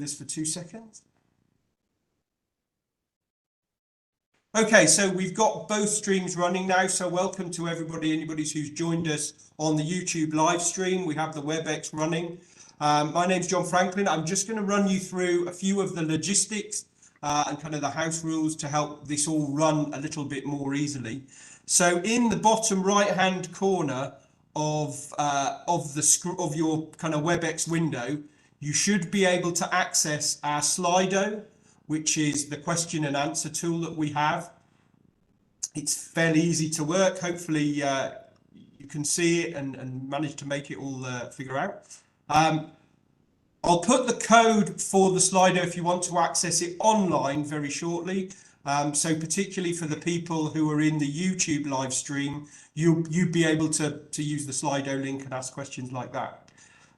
us for 2 seconds. Okay, so we've got both streams running now, so welcome to anybody who's joined us on the YouTube live stream. We have the WebEx running. My name's John Franklin. I'm just going to run you through a few of the logistics and kind of the house rules to help this all run a little bit more easily. So in the bottom right-hand corner of your kind of WebEx window, you should be able to access our Slido, which is the question and answer tool that we have. It's fairly easy to work. Hopefully you can see it and manage to make it all figure out. I'll put the code for the Slido if you want to access it online very shortly. So particularly for the people who are in the YouTube live stream, you'd be able to use the Slido link and ask questions like that.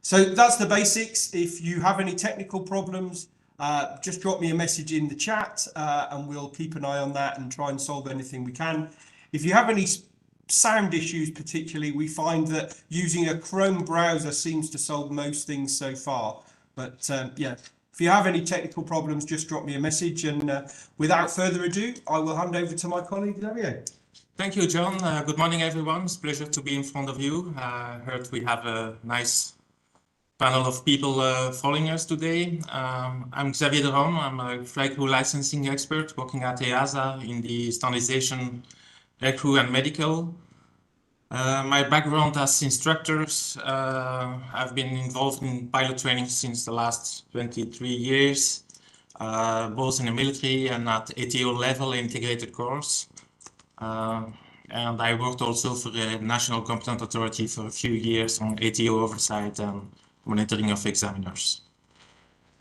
So that's the basics. If you have any technical problems, just drop me a message in the chat and we'll keep an eye on that and try and solve anything we can. If you have any sound issues particularly, we find that using a Chrome browser seems to solve most things so far. But yeah, if you have any technical problems, just drop me a message. And without further ado, I will hand over to my colleague, Xavier. Thank you, John. Good morning, everyone. It's a pleasure to be in front of you. I heard we have a nice panel of people following us today. I'm Xavier de Rom. I'm a flight crew licensing expert working at EASA in the standardization, aircrew and medical. My background as instructors, I've been involved in pilot training since the last 23 years, both in the military and at ATO level integrated course. And I worked also for the National Competent Authority for a few years on ATO oversight and monitoring of examiners.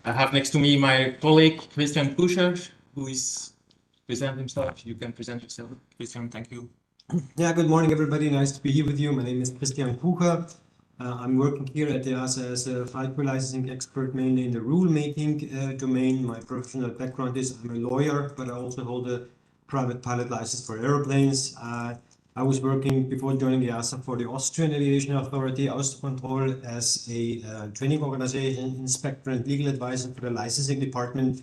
I have next to me my colleague Christian Puscher, who is presenting himself. You can present yourself, Christian. Thank you. Yeah, good morning, everybody. Nice to be here with you. My name is Christian Pucher. I'm working here at EASA as a flight crew licensing expert, mainly in the rule-making domain. My professional background is I'm a lawyer, but I also hold a private pilot license for airplanes. I was working before joining EASA for the Austrian Aviation Authority, Austrocontrol, as a training organization, inspector and legal advisor for the licensing department.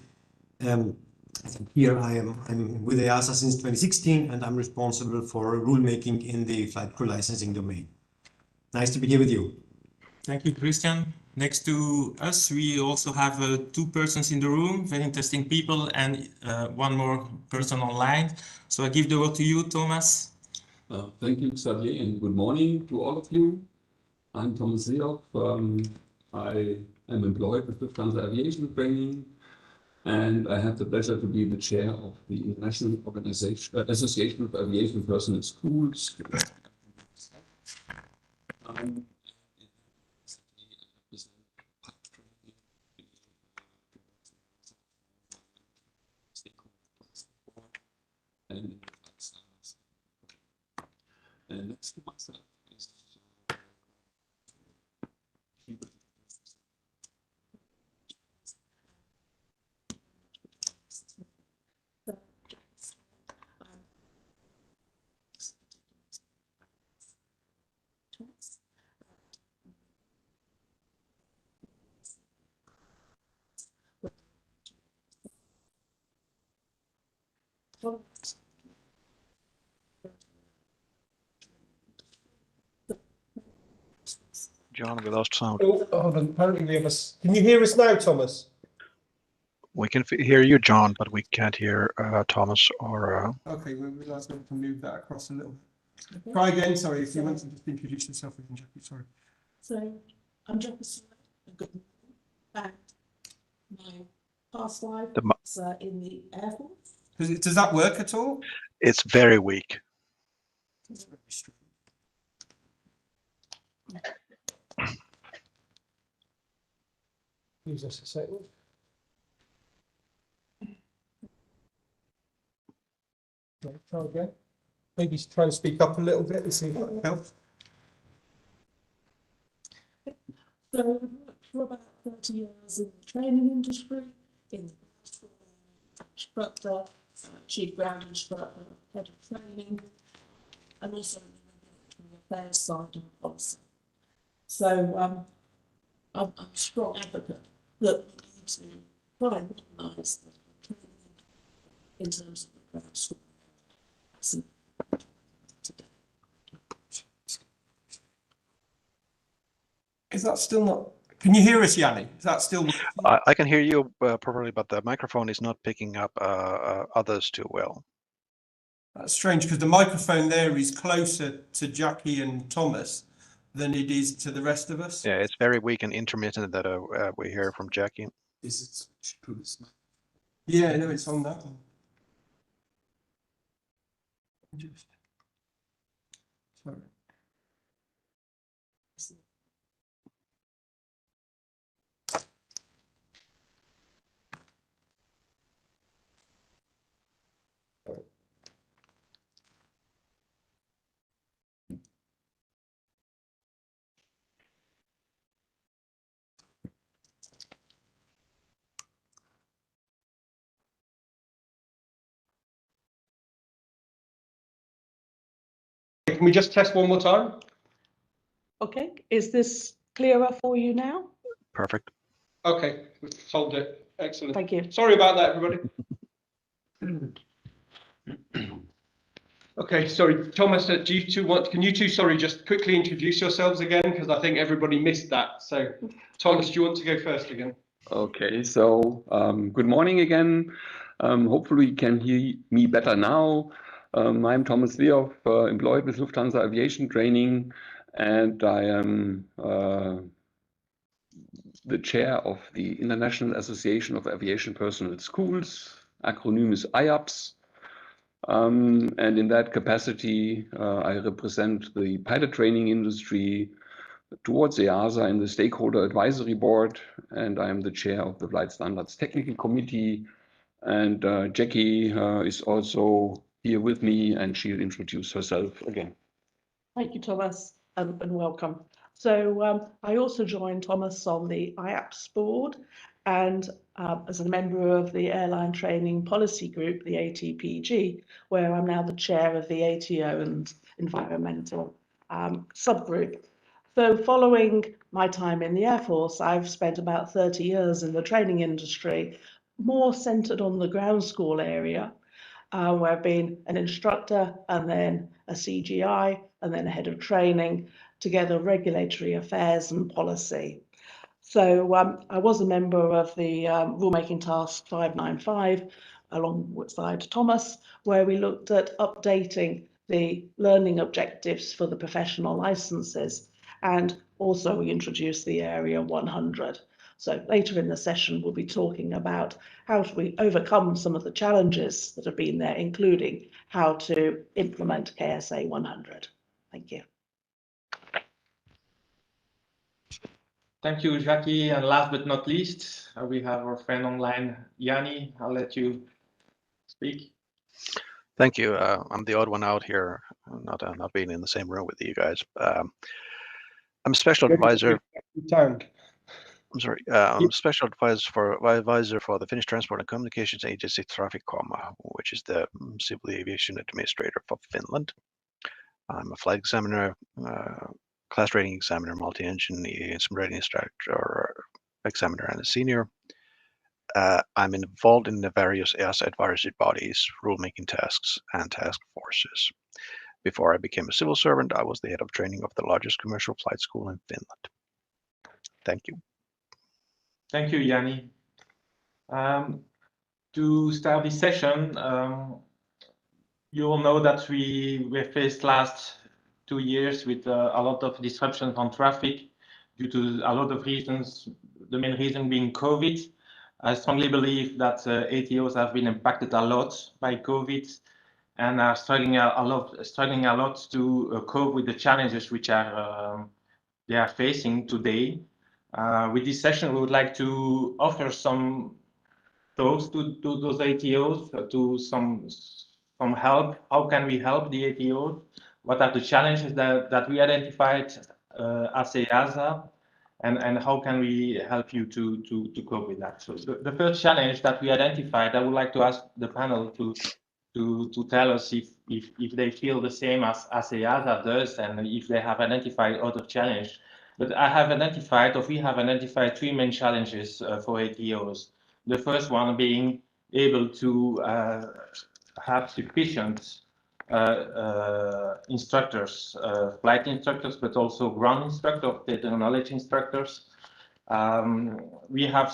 Here I'm with EASA since 2016, and I'm responsible for rulemaking in the flight crew licensing domain. Nice to be here with you. Thank you, Christian. Next to us, we also have 2 persons in the room, very interesting people, and 1 more person online. So I give the word to you, Thomas. Thank you, Xavier, and good morning to all of you. I'm Thomas Seehoff. I am employed with Lufthansa Aviation Training, and I have the pleasure to be the chair of the International Association of Aviation Personnel Schools. And next to myself is John, we lost sound. Oh, hold on. Apparently we have us. Can you hear us now, Thomas? We can hear you, John, but we can't hear Thomas or... Okay, we realised we have to move that across a little. Try again, sorry, if you want to just introduce yourself again, Jackie, sorry. So, I'm Jackie Good and my past life was in the Air Force. Does that work at all? It's very weak. Use us a second. Try again. Maybe try and speak up a little bit and see if that helps. So I've worked for about 30 years in the training industry, in the instructor, chief ground instructor, head of training, and also in the military affairs side of policy. So I'm a strong advocate that we need to quite recognise the training in terms of the ground school. Is that still not? Can you hear us, Yanni? Is that still? I can hear you properly, but the microphone is not picking up others too well. That's strange because the microphone there is closer to Jackie and Thomas than it is to the rest of us. Yeah, it's very weak and intermittent that we hear from Jackie. Is it switched to this mic? Yeah, no, it's on that one. Just sorry. Can we just test one more time? Okay, is this clearer for you now? Perfect. Okay, we've solved it. Excellent. Thank you. Sorry about that, everybody. Okay, sorry, Thomas, do you two want, can you two, sorry, just quickly introduce yourselves again? Because I think everybody missed that. So, Thomas, do you want to go first again? Okay, so good morning again. Hopefully you can hear me better now. I'm Thomas Leof, employed with Lufthansa Aviation Training, and I am the chair of the International Association of Aviation Personnel Schools, acronym is IAPS. And in that capacity, I represent the pilot training industry towards EASA in the Stakeholder Advisory Board, and I am the chair of the Flight Standards Technical Committee. And Jackie is also here with me, and she'll introduce herself again. Thank you, Thomas, and welcome. So I also joined Thomas on the IAPS board, and as a member of the Airline Training Policy Group, the ATPG, where I'm now the chair of the ATO and environmental subgroup. So following my time in the Air Force, I've spent about 30 years in the training industry, more centred on the ground school area, where I've been an instructor and then a CGI and then a head of training, together regulatory affairs and policy. So I was a member of the Rulemaking Task 595 alongside Thomas, where we looked at updating the learning objectives for the professional licenses, and also we introduced the Area 100. So later in the session, we'll be talking about how do we overcome some of the challenges that have been there, including how to implement KSA 100. Thank you. Thank you, Jackie. And last but not least, we have our friend online, Yanni. I'll let you speak. Thank you. I'm the odd one out here, not being in the same room with you guys. I'm a special advisor. I'm sorry. I'm a special advisor for the Finnish Transport and Communications Agency Traficom, which is the civil aviation administrator for Finland. I'm a flight examiner, class rating examiner, multi-engine, some readiness instructor, examiner, and a senior. I'm involved in the various EASA advisory bodies, rulemaking tasks, and task forces. Before I became a civil servant, I was the head of training of the largest commercial flight school in Finland. Thank you. Thank you, Yanni. To start this session, you all know that we faced last 2 years with a lot of disruptions on traffic due to a lot of reasons, the main reason being COVID. I strongly believe that ATOs have been impacted a lot by COVID and are struggling a lot to cope with the challenges which are they are facing today. With this session, we would like to offer some thoughts to those ATOs, to some help. How can we help the ATOs? What are the challenges that we identified as EASA, and how can we help you to cope with that? So the first challenge that we identified, I would like to ask the panel to tell us if they feel the same as EASA does, and if they have identified other challenges. But I have identified, or we have identified, 3 main challenges for ATOs. The first one being able to have sufficient instructors, flight instructors, but also ground instructors, data knowledge instructors. We have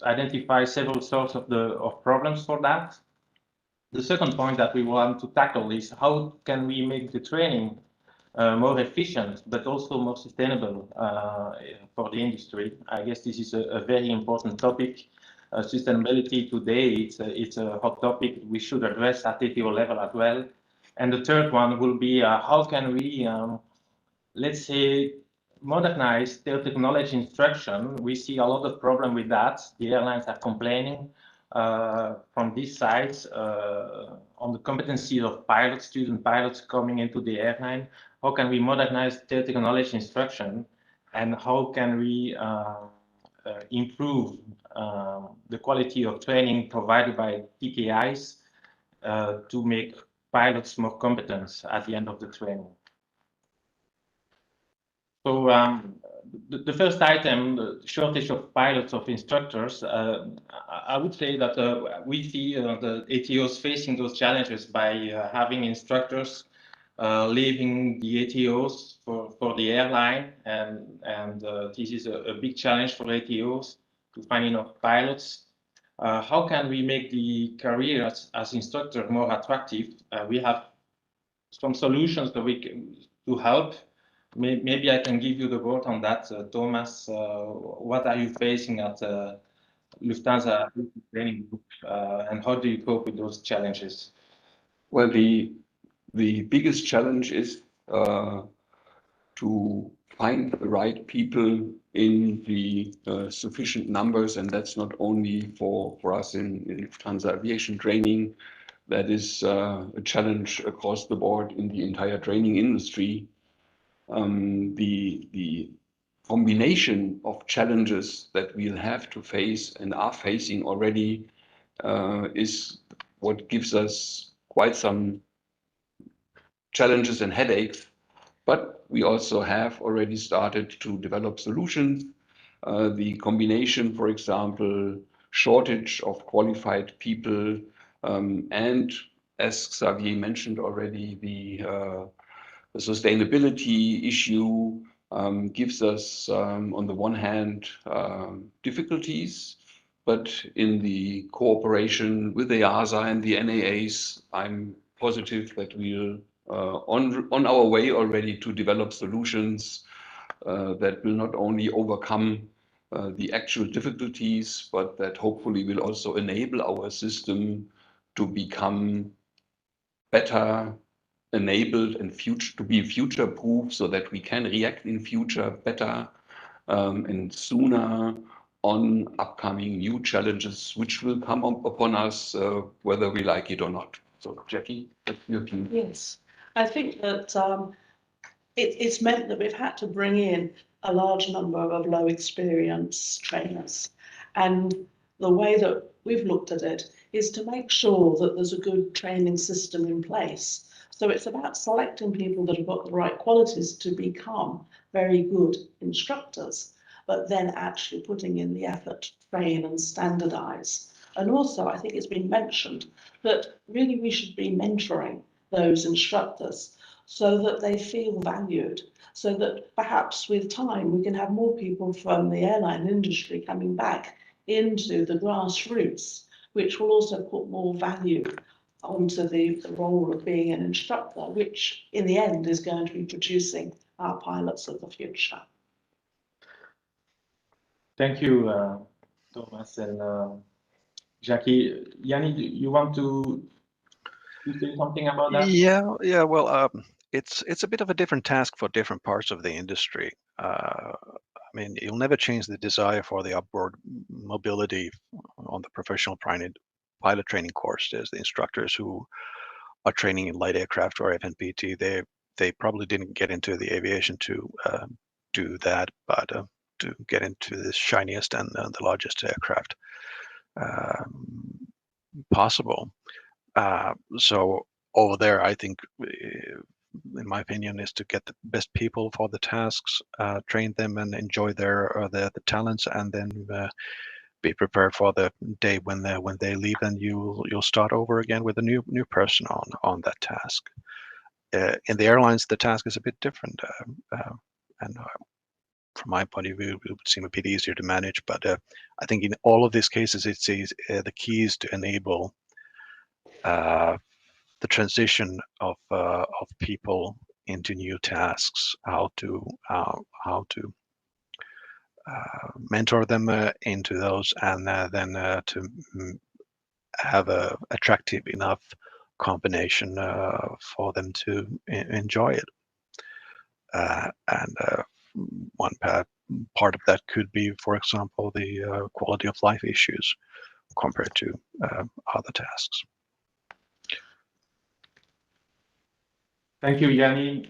identified several sources of problems for that. The second point that we want to tackle is how can we make the training more efficient, but also more sustainable for the industry. I guess this is a very important topic. Sustainability today, it's a hot topic we should address at ATO level as well. And the third one will be how can we, let's say, modernize their technology instruction. We see a lot of problem with that. The airlines are complaining from these sides on the competencies of pilots, student pilots coming into the airline. How can we modernize their technology instruction, and how can we improve the quality of training provided by TKIs to make pilots more competent at the end of the training? So the first item, the shortage of pilots, of instructors, I would say that we see the ATOs facing those challenges by having instructors leaving the ATOs for the airline, and this is a big challenge for ATOs to find enough pilots. How can we make the career as instructor more attractive? We have some solutions that we can to help. Maybe I can give you the word on that, Thomas. What are you facing at Lufthansa Training Group, and how do you cope with those challenges? Well, the biggest challenge is to find the right people in the sufficient numbers, and that's not only for us in Lufthansa Aviation Training. That is a challenge across the board in the entire training industry. The combination of challenges that we'll have to face and are facing already is what gives us quite some challenges and headaches. But we also have already started to develop solutions. The combination, for example, shortage of qualified people, and as Xavier mentioned already, the sustainability issue gives us, on the one hand, difficulties, but in the cooperation with the EASA and the NAAs, I'm positive that we'll on our way already to develop solutions that will not only overcome the actual difficulties, but that hopefully will also enable our system to become better enabled and to be future-proof, so that we can react in future better and sooner on upcoming new challenges, which will come upon us whether we like it or not. So, Jackie, that's your view. Yes, I think that it's meant that we've had to bring in a large number of low experience trainers, and the way that we've looked at it is to make sure that there's a good training system in place. So it's about selecting people that have got the right qualities to become very good instructors, but then actually putting in the effort to train and standardize. And also, I think it's been mentioned that really we should be mentoring those instructors so that they feel valued, so that perhaps with time we can have more people from the airline industry coming back into the grassroots, which will also put more value onto the role of being an instructor, which in the end is going to be producing our pilots of the future. Thank you, Thomas and Jackie. Yanni, you want to say something about that? Yeah. Well, it's a bit of a different task for different parts of the industry. I mean, you'll never change the desire for the upward mobility on the professional pilot training course. There's the instructors who are training in light aircraft or FNPT. They probably didn't get into the aviation to do that, but to get into the shiniest and the largest aircraft possible. So over there, I think, in my opinion, is to get the best people for the tasks, train them and enjoy the talents, and then be prepared for the day when they leave, and you'll start over again with a new person on that task. In the airlines, the task is a bit different, and from my point of view, it would seem a bit easier to manage. But I think in all of these cases, it's the key is to enable the transition of people into new tasks, how to mentor them into those, and then to have a attractive enough combination for them to enjoy it. And one part of that could be, for example, the quality of life issues compared to other tasks. Thank you, Yanni.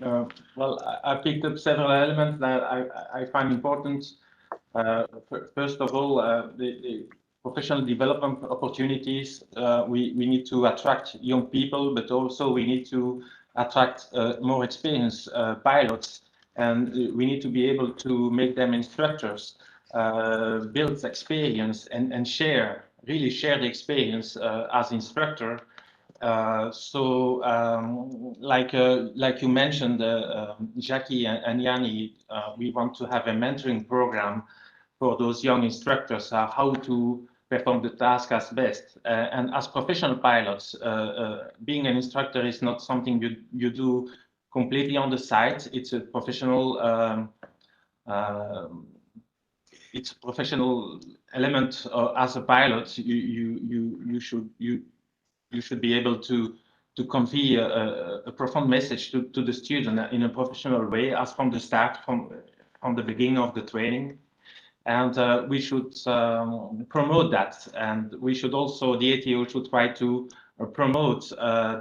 Well, I picked up several elements that I find important. First of all, the professional development opportunities. We need to attract young people, but also we need to attract more experienced pilots, and we need to be able to make them instructors, build experience, and really share the experience as instructor. Like you mentioned, Jackie and Yanni, we want to have a mentoring program for those young instructors, how to perform the task as best. And as professional pilots, being an instructor is not something you do completely on the side. It's a professional element. As a pilot, you should be able to convey a profound message to the student in a professional way, as from the start, from the beginning of the training. And we should promote that. And we should also, the ATO should try to promote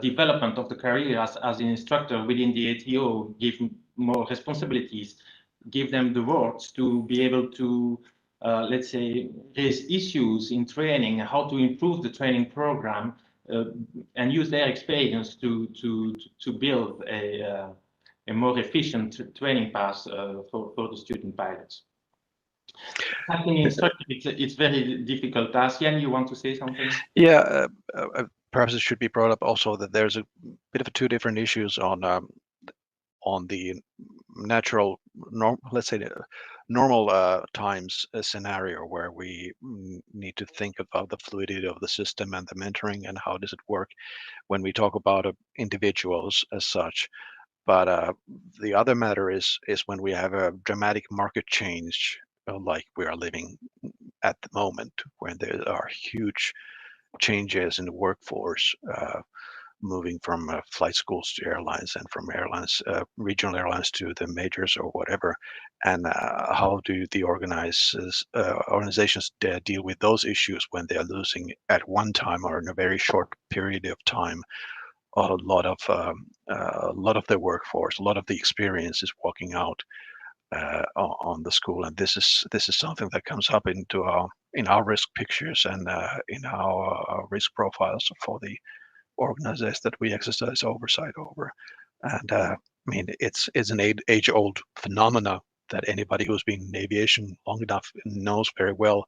development of the career as an instructor within the ATO, give more responsibilities, give them the words to be able to, let's say, raise issues in training, how to improve the training program, and use their experience to build a more efficient training path for the student pilots. Acting instructor, it's very difficult task. Jan, you want to say something? Yeah, perhaps it should be brought up also that there's a bit of two different issues on the natural, let's say, normal times scenario where we need to think about the fluidity of the system and the mentoring and how does it work when we talk about individuals as such. But the other matter is when we have a dramatic market change, like we are living at the moment, when there are huge changes in the workforce, moving from flight schools to airlines, and from airlines, regional airlines, to the majors or whatever. And how do the organizations deal with those issues when they are losing at one time or in a very short period of time a lot of their workforce, a lot of the experience is walking out on the school. And this is something that comes up in our risk pictures and in our risk profiles for the organizations that we exercise oversight over. And I mean, it's an age-old phenomena that anybody who's been in aviation long enough knows very well.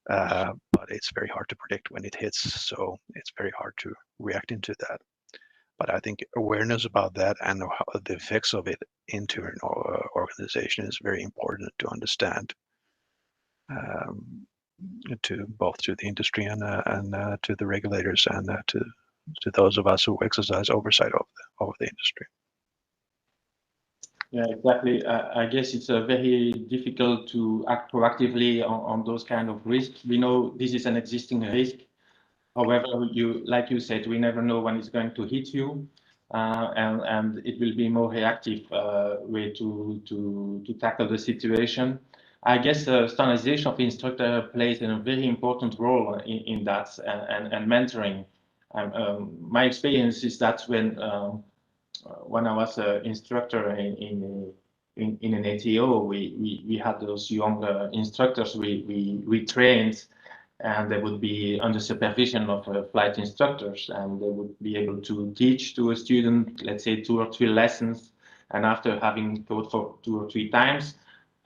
But it's very hard to predict when it hits, so it's very hard to react into that. But I think awareness about that and the effects of it into an organization is very important to understand, to both to the industry and to the regulators and to those of us who exercise oversight over the industry. Yeah, exactly. I guess it's very difficult to act proactively on those kind of risks. We know this is an existing risk. However, like you said, we never know when it's going to hit you, and it will be more reactive way to tackle the situation. I guess standardization of instructor plays a very important role in that, and mentoring. My experience is that when I was an instructor in an ATO, we had those young instructors we trained, and they would be under supervision of flight instructors, and they would be able to teach to a student, let's say 2 or 3 lessons, and after having taught for 2 or 3 times,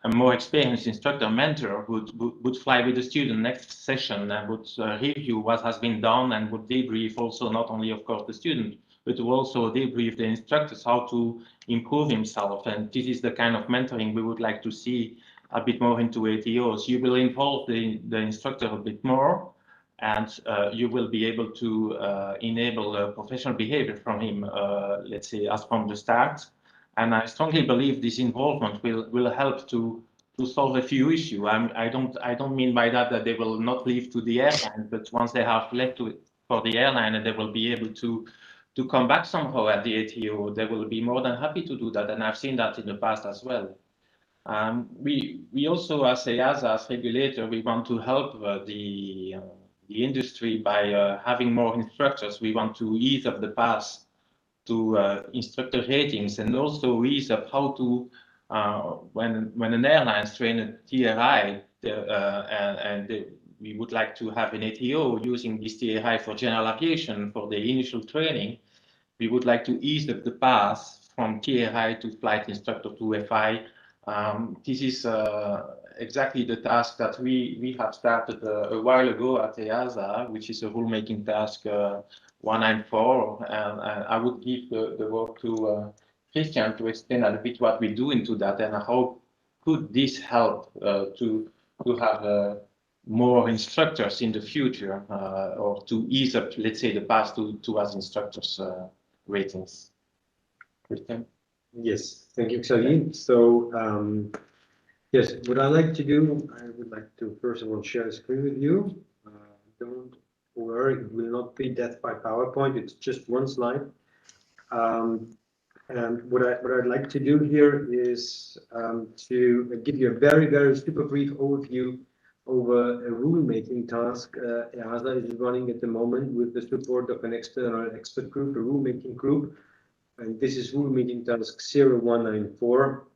a more experienced instructor mentor would fly with the student next session and would review what has been done and would debrief also not only of course the student but to also debrief the instructors how to improve himself. And this is the kind of mentoring we would like to see a bit more into ATOs. You will involve the instructor a bit more, and you will be able to enable professional behavior from him, let's say, as from the start. And I strongly believe this involvement will help to solve a few issues. I don't mean by that they will not leave to the airline, but once they have left for the airline and they will be able to come back somehow at the ATO, they will be more than happy to do that. And I've seen that in the past as well. We also, as EASA, as regulator, we want to help the industry by having more instructors. We want to ease up the path to instructor ratings and also ease up how to when an airline train a TRI we would like to have an ATO using this TRI for general aviation for the initial training. We would like to ease up the path from TRI to flight instructor to FI. This is exactly the task that we have started a while ago at EASA, which is a rulemaking task 194. And I would give the word to Christian to explain a bit what we do into that and how could this help to have more instructors in the future or to ease up, let's say, the path to us instructors ratings. Christian? Yes, thank you, Xavier. So, yes, what I like to do, I would like to first of all share the screen with you. Don't worry, it will not be that by PowerPoint. It's just one slide. And what I'd like to do here is to give you a very super brief overview over a rulemaking task EASA is running at the moment with the support of an external expert group, a rulemaking group. And this is rulemaking task 0194,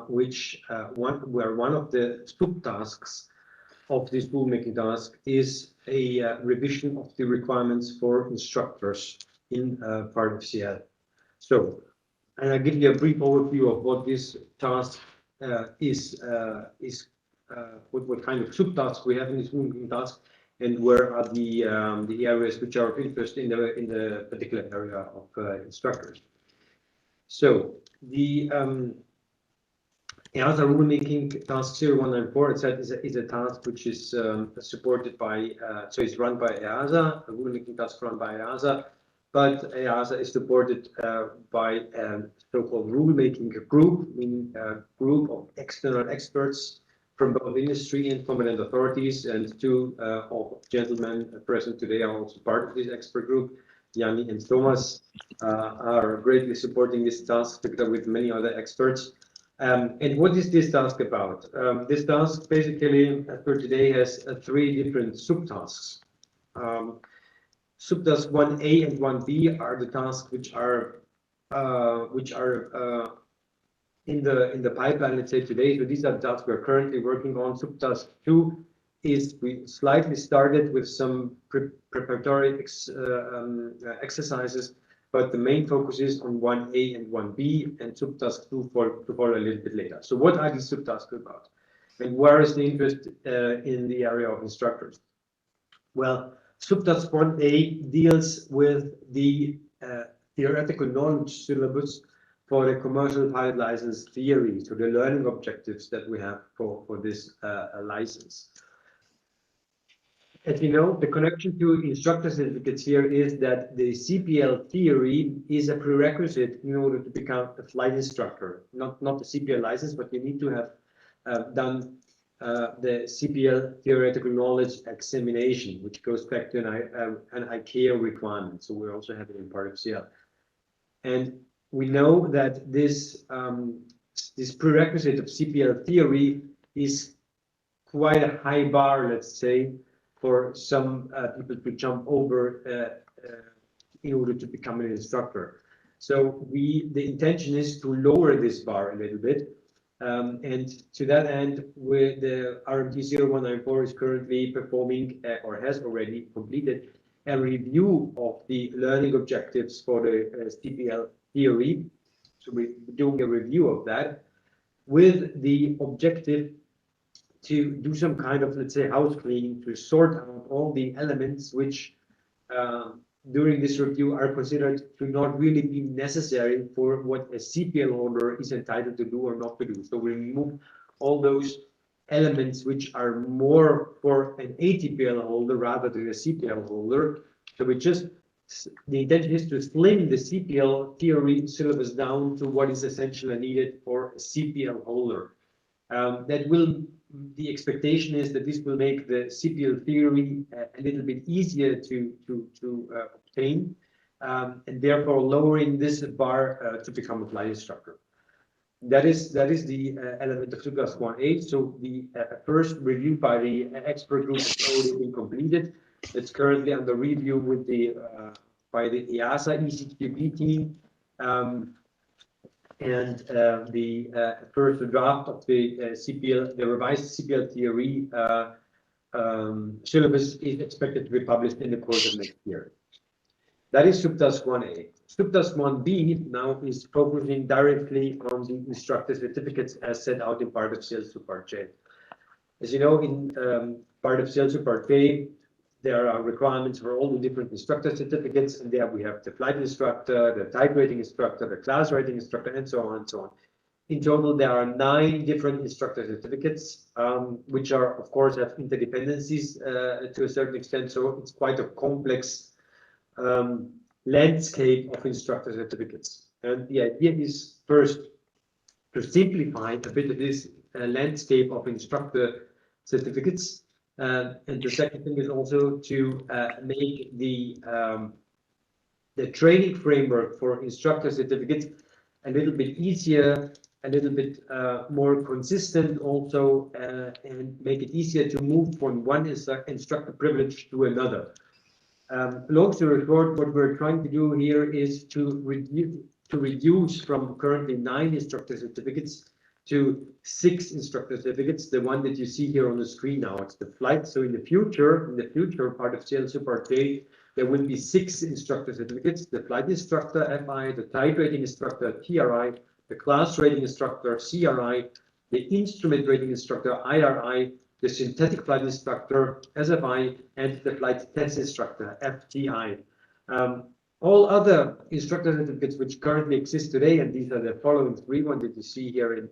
where one of the subtasks of this rulemaking task is a revision of the requirements for instructors in part of CL. So, and I'll give you a brief overview of what this task is what kind of subtasks we have in this rulemaking task, and where are the areas which are of interest in the particular area of instructors. So the EASA rulemaking task 0194 is a task which is supported by so it's run by EASA, a rulemaking task run by EASA, but EASA is supported by a so-called rulemaking group, meaning a group of external experts from both industry and competent authorities, and two of gentlemen present today are also part of this expert group. Yanni and Thomas are greatly supporting this task together with many other experts. And what is this task about? This task basically, as per today, has three different subtasks. Subtasks 1A and 1B are the tasks which are in the pipeline, let's say today. So these are the tasks we're currently working on. Subtask 2 is we slightly started with some preparatory exercises, but the main focus is on 1A and 1B, and subtask 2 to follow a little bit later. So what are these subtasks about? And where is the interest in the area of instructors? Well, subtask 1A deals with the theoretical knowledge syllabus for the commercial pilot license theory, so the learning objectives that we have for this license. As you know, the connection to instructor certificates here is that the CPL theory is a prerequisite in order to become a flight instructor, not the CPL license, but you need to have done the CPL theoretical knowledge examination, which goes back to an ICAO requirement. So we also have it in part of CL. And we know that this prerequisite of CPL theory is quite a high bar, let's say, for some people to jump over in order to become an instructor. So the intention is to lower this bar a little bit. And to that end, the RMT 0194 is currently performing or has already completed a review of the learning objectives for the CPL theory. So we're doing a review of that. with the objective to do some kind of, let's say, house cleaning, to sort out all the elements which during this review are considered to not really be necessary for what a CPL holder is entitled to do or not to do. So we remove all those elements which are more for an ATPL holder rather than a CPL holder. So we just, the intention is to slim the CPL theory syllabus down to what is essentially needed for a CPL holder. The expectation is that this will make the CPL theory a little bit easier to obtain, and therefore lowering this bar to become a flight instructor. That is the element of 2018. So the first review by the expert group has already been completed. It's currently under review with the by the EASA ECQB team. And the first draft of the CPL, the revised CPL theory syllabus is expected to be published in the course of next year. That is subtask 1A. Subtask 1B now is focusing directly on the instructor certificates as set out in part of sales to part J. As you know, in part of sales to part J, there are requirements for all the different instructor certificates, and there we have the flight instructor, the type rating instructor, the class rating instructor, and so on and so on. In total, there are 9 different instructor certificates, which are, of course, have interdependencies to a certain extent. So it's quite a complex landscape of instructor certificates. And the idea is first to simplify a bit of this landscape of instructor certificates. And the second thing is also to make the training framework for instructor certificates a little bit easier, a little bit more consistent also, and make it easier to move from one instructor privilege to another. Long story short, what we're trying to do here is to reduce from currently 9 instructor certificates to 6 instructor certificates, the one that you see here on the screen now. It's the flight. So in the future part of sales support J, there will be 6 instructor certificates: the flight instructor FI, the type rating instructor TRI, the class rating instructor CRI, the instrument rating instructor IRI, the synthetic flight instructor SFI, and the flight test instructor FTI. All other instructor certificates which currently exist today, and these are the following 3 ones that you see here in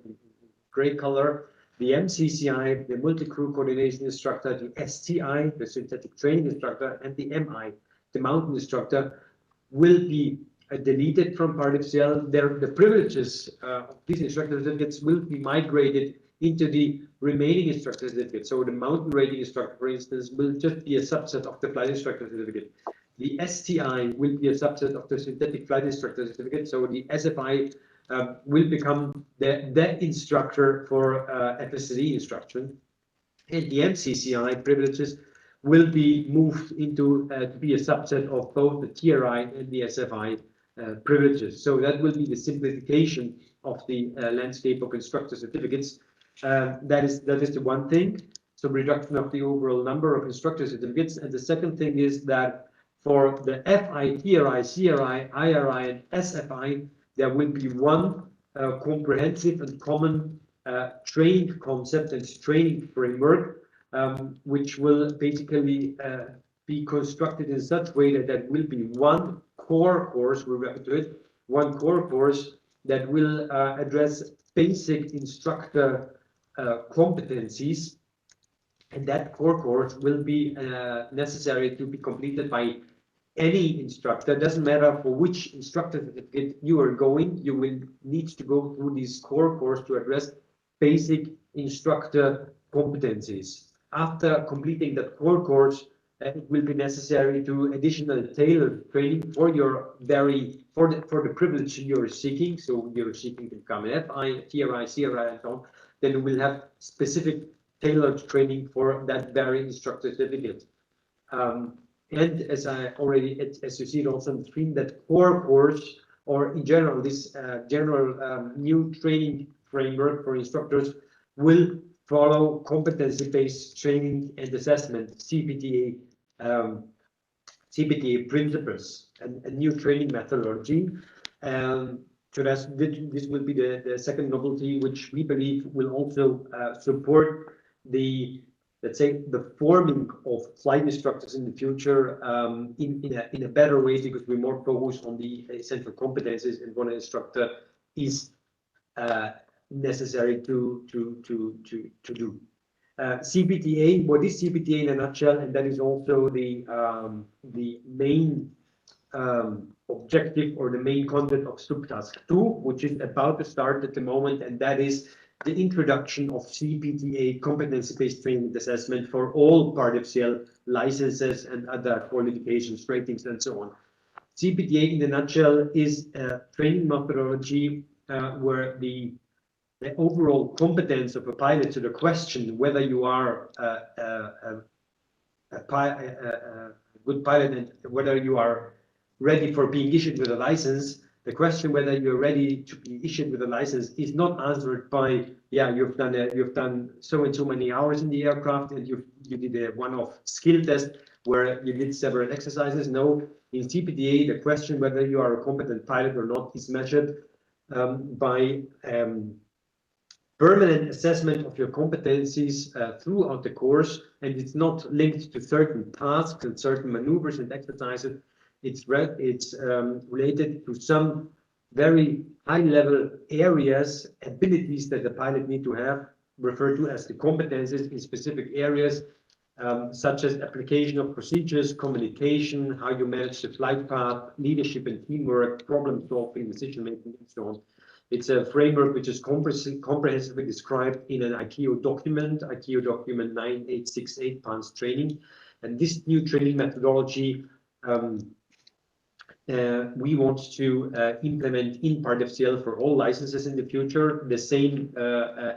gray color: the MCCI, the multi-crew coordination instructor, the STI, the synthetic training instructor, and the MI, the mountain instructor, will be deleted from part of CL. The privileges of these instructor certificates will be migrated into the remaining instructor certificates. So the mountain rating instructor, for instance, will just be a subset of the flight instructor certificate. The STI will be a subset of the synthetic flight instructor certificate. So the SFI will become the instructor for FSC instruction. And the MCCI privileges will be moved into to be a subset of both the TRI and the SFI privileges. So that will be the simplification of the landscape of instructor certificates. That is the one thing. So reduction of the overall number of instructor certificates. And the second thing is that for the FI, TRI, CRI, IRI, and SFI, there will be one comprehensive and common training concept and training framework, which will basically be constructed in such a way that there will be one core course, we'll refer to it, one core course that will address basic instructor competencies. And that core course will be necessary to be completed by any instructor. It doesn't matter for which instructor certificate you are going, you will need to go through this core course to address basic instructor competencies. After completing that core course, it will be necessary to additional tailored training for your for the privilege you're seeking. So you're seeking to become an FI, TRI, CRI, and so on. Then you will have specific tailored training for that very instructor certificate. And as you see it also on the screen, that core course, or in general, this general new training framework for instructors will follow competency-based training and assessment, CPTA principles, and a new training methodology. So this will be the second novelty, which we believe will also support the, let's say, the forming of flight instructors in the future in a better way, because we're more focused on the essential competencies and what an instructor is necessary to do. CPTA, what is CPTA in a nutshell? And that is also the main objective or the main content of subtask 2, which is about to start at the moment, and that is the introduction of CPTA, competency-based training and assessment, for all part FCL licenses and other qualifications, ratings, and so on. CPTA in a nutshell is a training methodology where the overall competence of a pilot, to the question whether you are a good pilot and whether you are ready for being issued with a license, the question whether you're ready to be issued with a license is not answered by, yeah, you've done so and so many hours in the aircraft and you did a one-off skill test where you did several exercises. No, in CPTA, the question whether you are a competent pilot or not is measured by permanent assessment of your competencies throughout the course, and it's not linked to certain tasks and certain maneuvers and exercises. It's related to some very high-level areas, abilities that the pilot need to have, referred to as the competencies in specific areas, such as application of procedures, communication, how you manage the flight path, leadership and teamwork, problem solving, decision making, and so on. It's a framework which is comprehensively described in an ICAO document 9868, advanced training. And this new training methodology we want to implement in part FCL for all licenses in the future. The same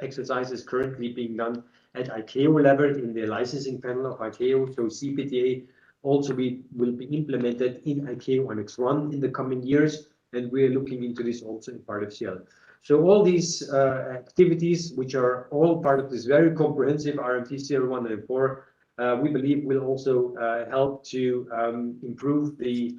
exercise is currently being done at ICAO level in the licensing panel of ICAO. So CPTA also will be implemented in ICAO Annex 1 in the coming years, and we're looking into this also in part FCL. So all these activities, which are all part of this very comprehensive RMT 01 and 4, we believe will also help to improve the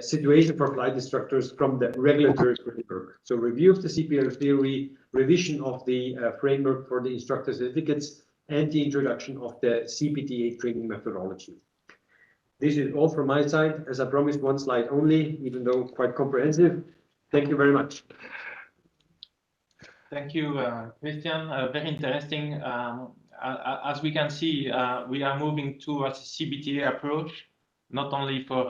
situation for flight instructors from the regulatory framework. So review of the CPL theory, revision of the framework for the instructor certificates, and the introduction of the CPTA training methodology. This is all from my side. As I promised, one slide only, even though quite comprehensive. Thank you very much. Thank you, Christian. Very interesting. As we can see, we are moving towards a CPTA approach, not only for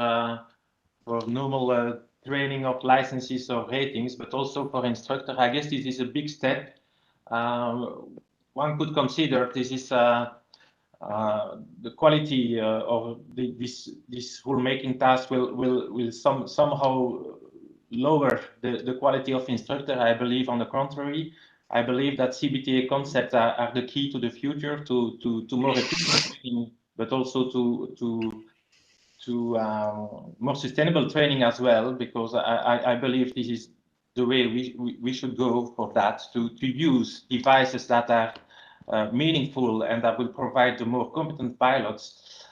normal training of licenses or ratings, but also for instructor. I guess this is a big step. One could consider this is the quality of this rulemaking task will somehow lower the quality of instructor. I believe, on the contrary, I believe that CPTA concepts are the key to the future, to more efficient training, but also to more sustainable training as well, because I believe this is the way we should go for that, to use devices that are meaningful and that will provide the more competent pilots.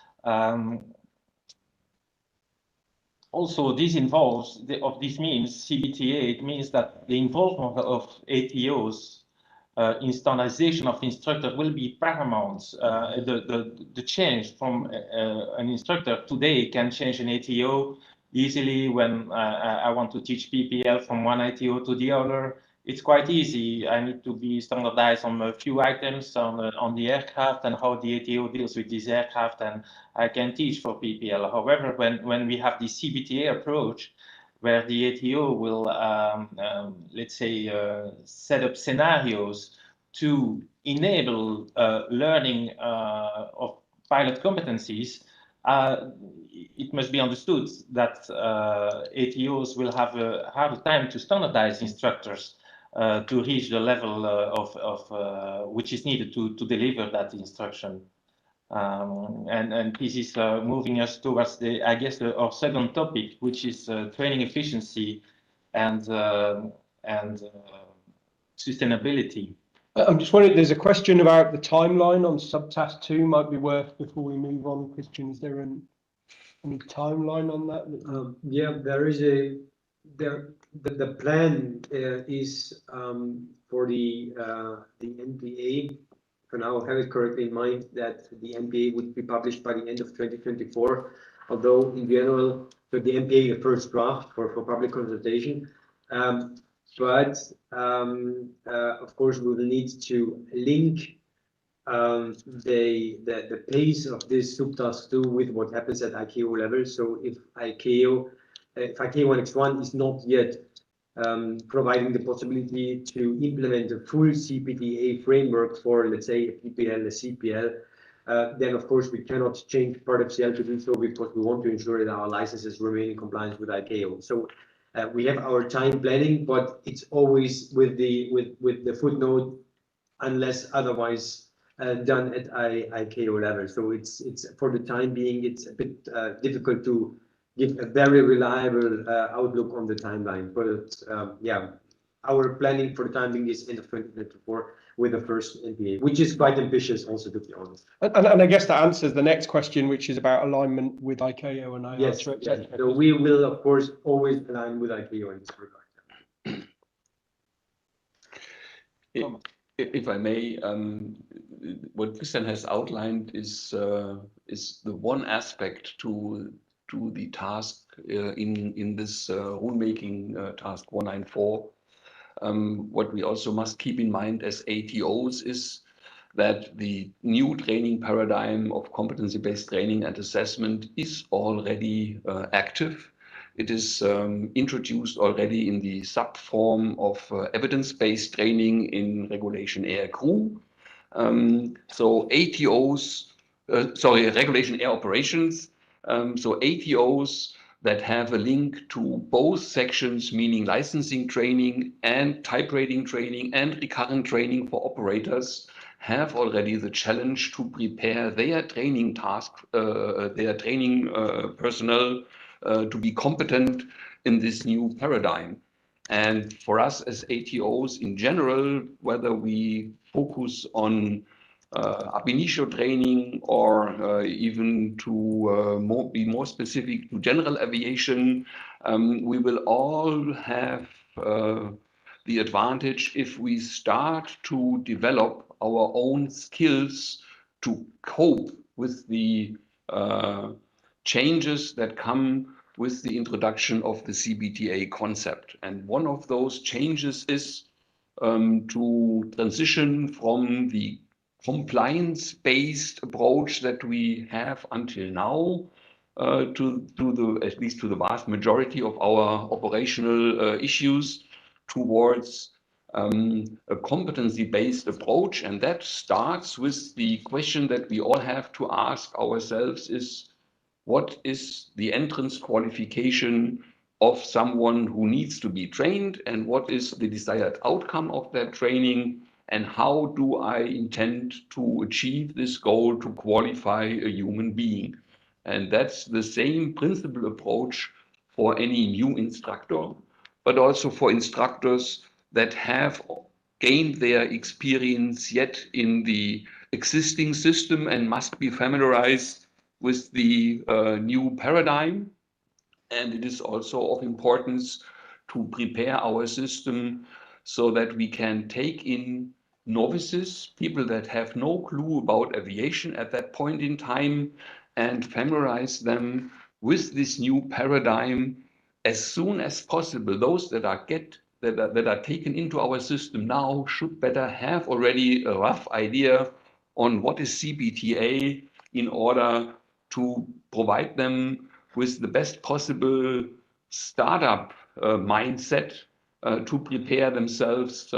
Also, this involves, this means CPTA, it means that the involvement of ATOs in standardization of instructor will be paramount. The change from an instructor today can change an ATO easily. When I want to teach PPL from one ATO to the other, it's quite easy. I need to be standardized on a few items on the aircraft and how the ATO deals with this aircraft, and I can teach for PPL. However, when we have the CPTA approach, where the ATO will, let's say, set up scenarios to enable learning of pilot competencies, it must be understood that ATOs will have a harder time to standardize instructors to reach the level of which is needed to deliver that instruction. And this is moving us towards I guess our second topic, which is training efficiency and sustainability. I'm just wondering, there's a question about the timeline on subtask 2, might be worth before we move on. Christian, is there any timeline on that? Yeah, there is a The plan is for the MPA. For now, I have it correctly in mind that the MPA would be published by the end of 2024. Although in general, so the MPA, the first draft for public consultation. But of course, we will need to link the pace of this subtask 2 with what happens at ICAO level. So if ICAO 1X1 is not yet providing the possibility to implement a full CPTA framework for, let's say, a PPL, a CPL, then of course we cannot change part of CL to do so because we want to ensure that our licenses remain in compliance with ICAO. So we have our time planning, but it's always with the footnote, unless otherwise done at ICAO level. So it's for the time being, it's a bit difficult to give a very reliable outlook on the timeline. But yeah, our planning for the time being is end of 2024 with the first NPA, which is quite ambitious also, to be honest. And I guess that answers the next question, which is about alignment with ICAO and Yes, IATA, yes. So we will, of course, always align with ICAO in this regard. If I may, what Christian has outlined is the one aspect to the task in this rulemaking task 194. What we also must keep in mind as ATOs is that the new training paradigm of competency-based training and assessment is already active. It is introduced already in the sub-form of evidence-based training in Regulation Air Crew. So ATOs, Regulation Air Operations. So ATOs that have a link to both sections, meaning licensing training and type rating training and recurrent training for operators, have already the challenge to prepare their training task, their training personnel to be competent in this new paradigm. And for us as ATOs in general, whether we focus on ab initio training or even to be more specific to general aviation, we will all have the advantage if we start to develop our own skills to cope with the changes that come with the introduction of the CBTA concept. And one of those changes is to transition from the compliance-based approach that we have until now to at least to the vast majority of our operational issues towards a competency-based approach. And that starts with the question that we all have to ask ourselves is, what is the entrance qualification of someone who needs to be trained, and what is the desired outcome of that training, and how do I intend to achieve this goal to qualify a human being? And that's the same principal approach for any new instructor, but also for instructors that have gained their experience yet in the existing system and must be familiarized with the new paradigm. And it is also of importance to prepare our system so that we can take in novices, people that have no clue about aviation at that point in time, and familiarize them with this new paradigm as soon as possible. Those that are taken into our system now should better have already a rough idea on what is CBTA in order to provide them with the best possible startup mindset to prepare themselves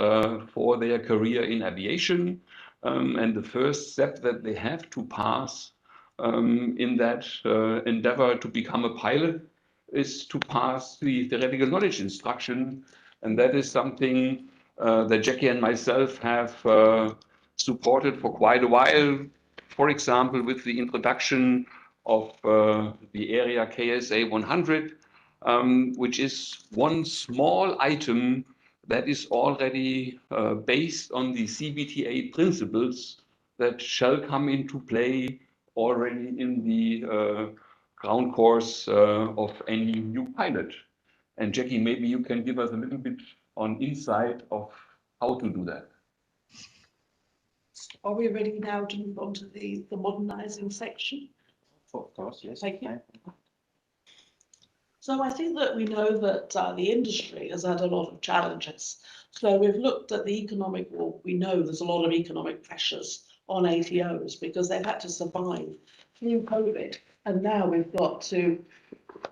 for their career in aviation. And the first step that they have to pass in that endeavor to become a pilot is to pass the theoretical knowledge instruction. And that is something that Jackie and myself have supported for quite a while. For example, with the introduction of the area KSA 100, which is one small item that is already based on the CBTA principles that shall come into play already in the ground course of any new pilot. And Jackie, maybe you can give us a little bit on insight of how to do that. Are we ready now to move on to the modernising section? Of course, yes. Thank you. So I think that we know that the industry has had a lot of challenges. So we've looked at the economic, well, we know there's a lot of economic pressures on ATOs because they've had to survive through COVID. And now we've got to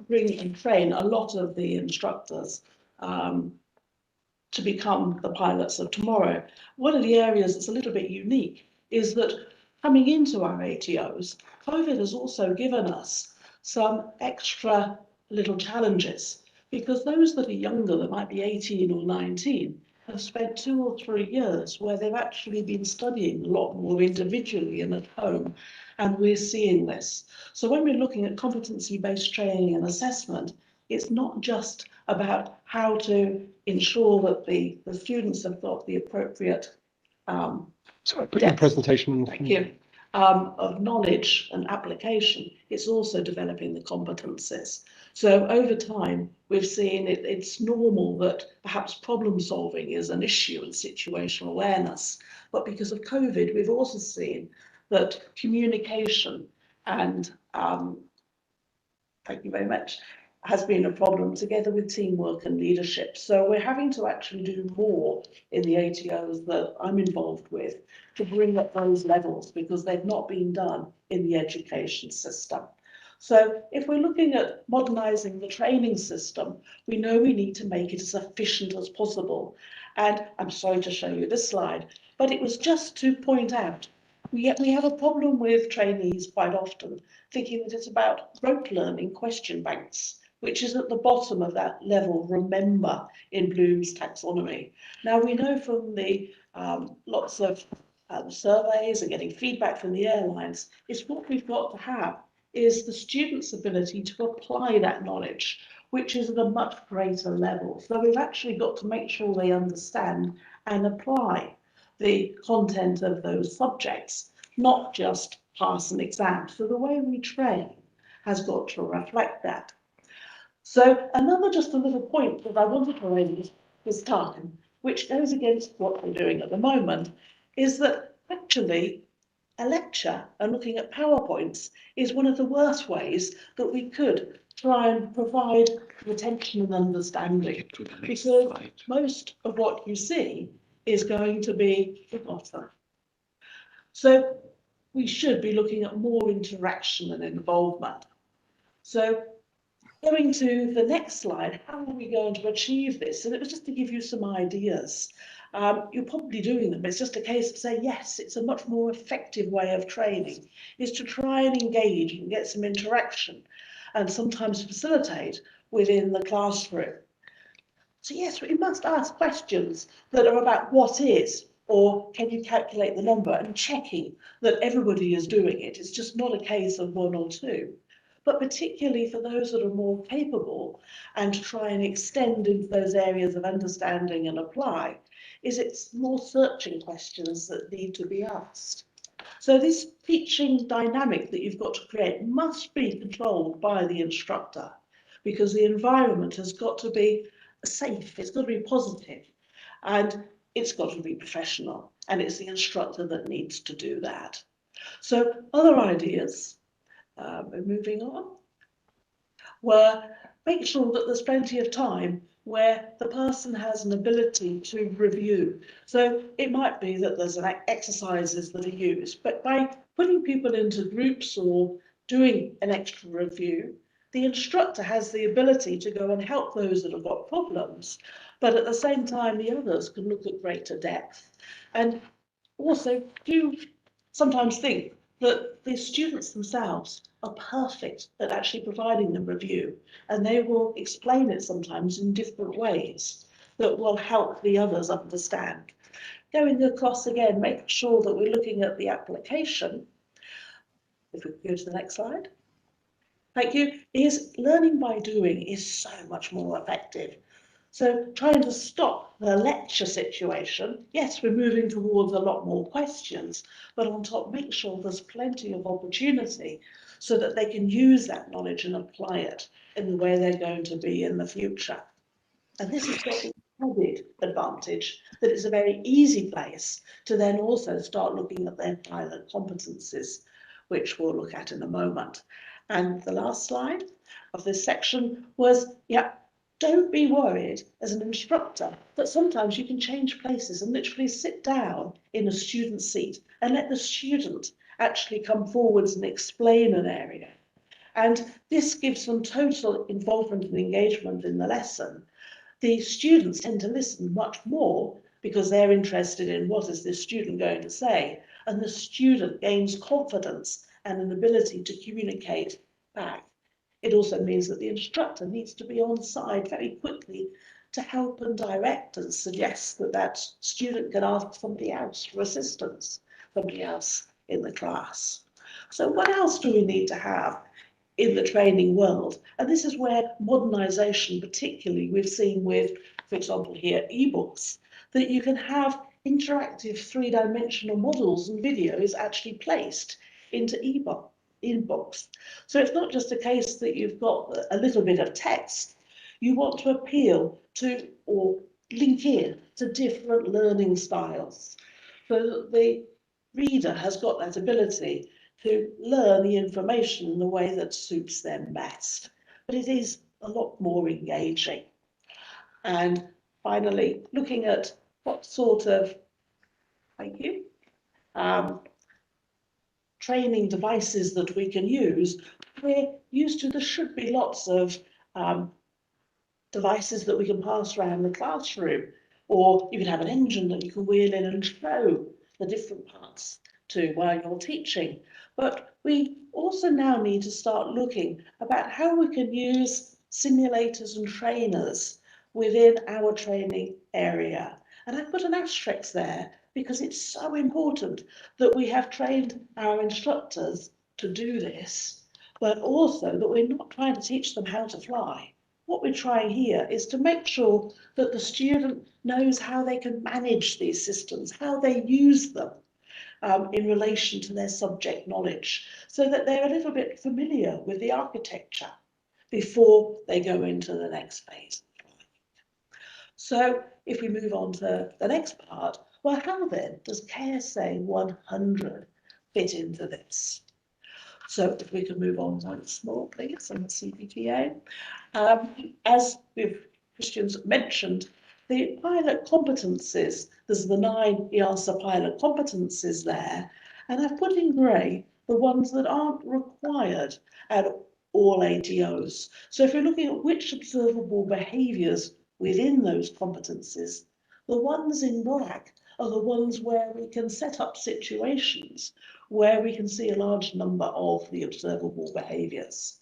bring and train a lot of the instructors to become the pilots of tomorrow. One of the areas that's a little bit unique is that coming into our ATOs, COVID has also given us some extra little challenges because those that are younger, that might be 18 or 19, have spent 2 or 3 years where they've actually been studying a lot more individually and at home, and we're seeing this. So when we're looking at competency-based training and assessment, it's not just about how to ensure that the students have got the appropriate Sorry, put your presentation. Thank you. Of knowledge and application, it's also developing the competences. So over time, we've seen it's normal that perhaps problem solving is an issue and situational awareness. But because of COVID, we've also seen that communication and, thank you very much, has been a problem together with teamwork and leadership. So we're having to actually do more in the ATOs that I'm involved with to bring up those levels because they've not been done in the education system. So if we're looking at modernising the training system, we know we need to make it as efficient as possible. And I'm sorry to show you this slide, but it was just to point out, we have a problem with trainees quite often, thinking that it's about rote learning question banks, which is at the bottom of that level, remember, in Bloom's taxonomy. Now, we know from the lots of surveys and getting feedback from the airlines, is what we've got to have is the student's ability to apply that knowledge, which is at a much greater level. So we've actually got to make sure they understand and apply the content of those subjects, not just pass an exam. So the way we train has got to reflect that. So just a little point that I wanted to raise this time, which goes against what we're doing at the moment, is that actually a lecture and looking at PowerPoints is one of the worst ways that we could try and provide retention and understanding, because most of what you see is going to be forgotten. So we should be looking at more interaction and involvement. So going to the next slide, how are we going to achieve this? And it was just to give you some ideas. You're probably doing them. It's just a case of saying, yes, it's a much more effective way of training, is to try and engage and get some interaction and sometimes facilitate within the classroom. So yes, we must ask questions that are about what is, or can you calculate the number, and checking that everybody is doing it. It's just not a case of 1 or 2. But particularly for those that are more capable and to try and extend into those areas of understanding and apply, it's more searching questions that need to be asked. So this teaching dynamic that you've got to create must be controlled by the instructor, because the environment has got to be safe, it's got to be positive, and it's got to be professional, and it's the instructor that needs to do that. So other ideas, moving on, were make sure that there's plenty of time where the person has an ability to review. So it might be that there's exercises that are used, but by putting people into groups or doing an extra review, the instructor has the ability to go and help those that have got problems, but at the same time, the others can look at greater depth. And also do sometimes think that the students themselves are perfect at actually providing the review, and they will explain it sometimes in different ways that will help the others understand. Going across again, make sure that we're looking at the application. If we go to the next slide. Thank you. Is learning by doing is so much more effective. So trying to stop the lecture situation, yes, we're moving towards a lot more questions, but on top, make sure there's plenty of opportunity so that they can use that knowledge and apply it in the way they're going to be in the future. And this has got the added advantage that it's a very easy place to then also start looking at their pilot competencies, which we'll look at in a moment. And the last slide of this section was, yeah, don't be worried as an instructor that sometimes you can change places and literally sit down in a student seat and let the student actually come forwards and explain an area. And this gives them total involvement and engagement in the lesson. The students tend to listen much more because they're interested in what is this student going to say, and the student gains confidence and an ability to communicate back. It also means that the instructor needs to be on side very quickly to help and direct and suggest that that student can ask somebody else for assistance, somebody else in the class. So what else do we need to have in the training world? And this is where modernisation, particularly we've seen with, for example here, ebooks, that you can have interactive three-dimensional models and videos actually placed into ebooks. So it's not just a case that you've got a little bit of text. You want to appeal to or link in to different learning styles so that the reader has got that ability to learn the information in the way that suits them best. But it is a lot more engaging. And finally, looking at what sort of, thank you, training devices that we can use, we're used to, there should be lots of devices that we can pass around the classroom, or you can have an engine that you can wheel in and show the different parts to while you're teaching. But we also now need to start looking about how we can use simulators and trainers within our training area. And I put an asterisk there because it's so important that we have trained our instructors to do this, but also that we're not trying to teach them how to fly. What we're trying here is to make sure that the student knows how they can manage these systems, how they use them in relation to their subject knowledge, so that they're a little bit familiar with the architecture before they go into the next phase. So if we move on to the next part, well, how then does KSA 100 fit into this? So if we can move on once more, please, on the CPTA. As Christian's mentioned, the pilot competencies, there's the 9 EASA pilot competencies there, and I've put in grey the ones that aren't required at all ATOs. So if you're looking at which observable behaviours within those competencies, the ones in black are the ones where we can set up situations where we can see a large number of the observable behaviours.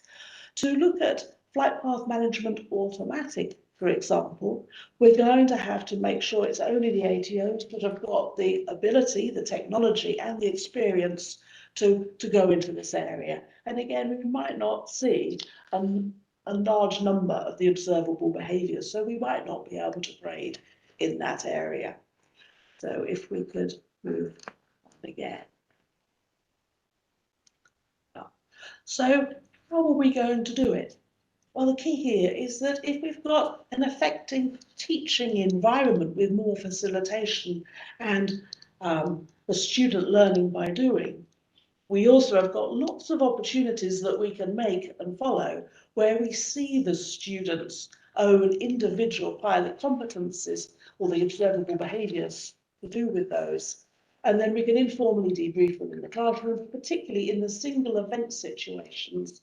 To look at flight path management automatic, for example, we're going to have to make sure it's only the ATOs that have got the ability, the technology and the experience to go into this area. And again, we might not see a large number of the observable behaviours, so we might not be able to grade in that area. So if we could move on again. So how are we going to do it? Well, the key here is that if we've got an effective teaching environment with more facilitation and the student learning by doing, we also have got lots of opportunities that we can make and follow where we see the students' own individual pilot competencies or the observable behaviours to do with those. And then we can informally debrief them in the classroom, particularly in the single event situations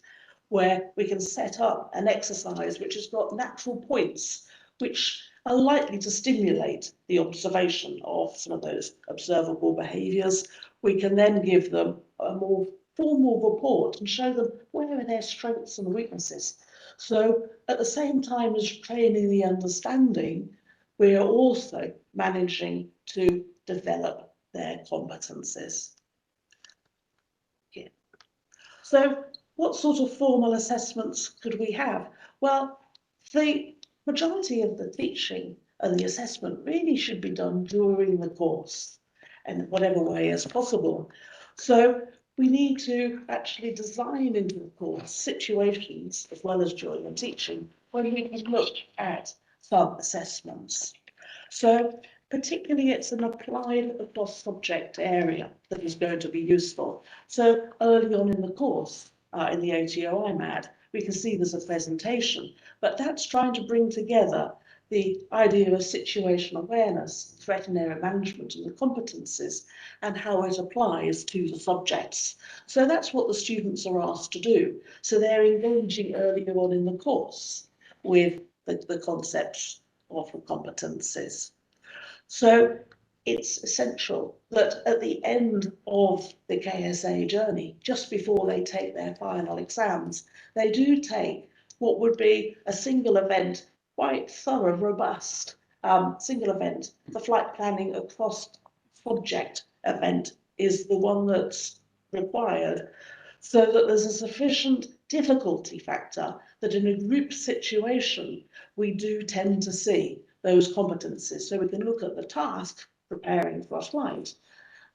where we can set up an exercise which has got natural points which are likely to stimulate the observation of some of those observable behaviours. We can then give them a more formal report and show them where are their strengths and weaknesses. So at the same time as training the understanding, we are also managing to develop their competencies. Yeah. So what sort of formal assessments could we have? Well, the majority of the teaching and the assessment really should be done during the course in whatever way as possible. So we need to actually design into the course situations as well as during the teaching when we can look at some assessments. So particularly it's an applied across subject area that is going to be useful. So early on in the course, in the ATO IMAD, we can see there's a presentation, but that's trying to bring together the idea of situational awareness, threat and area management and the competencies and how it applies to the subjects. So that's what the students are asked to do. So they're engaging earlier on in the course with the concepts of the competencies. So it's essential that at the end of the KSA journey, just before they take their final exams, they do take what would be a single event, quite thorough, robust single event. The flight planning across subject event is the one that's required, so that there's a sufficient difficulty factor that in a group situation, we do tend to see those competencies. So we can look at the task, preparing for a flight,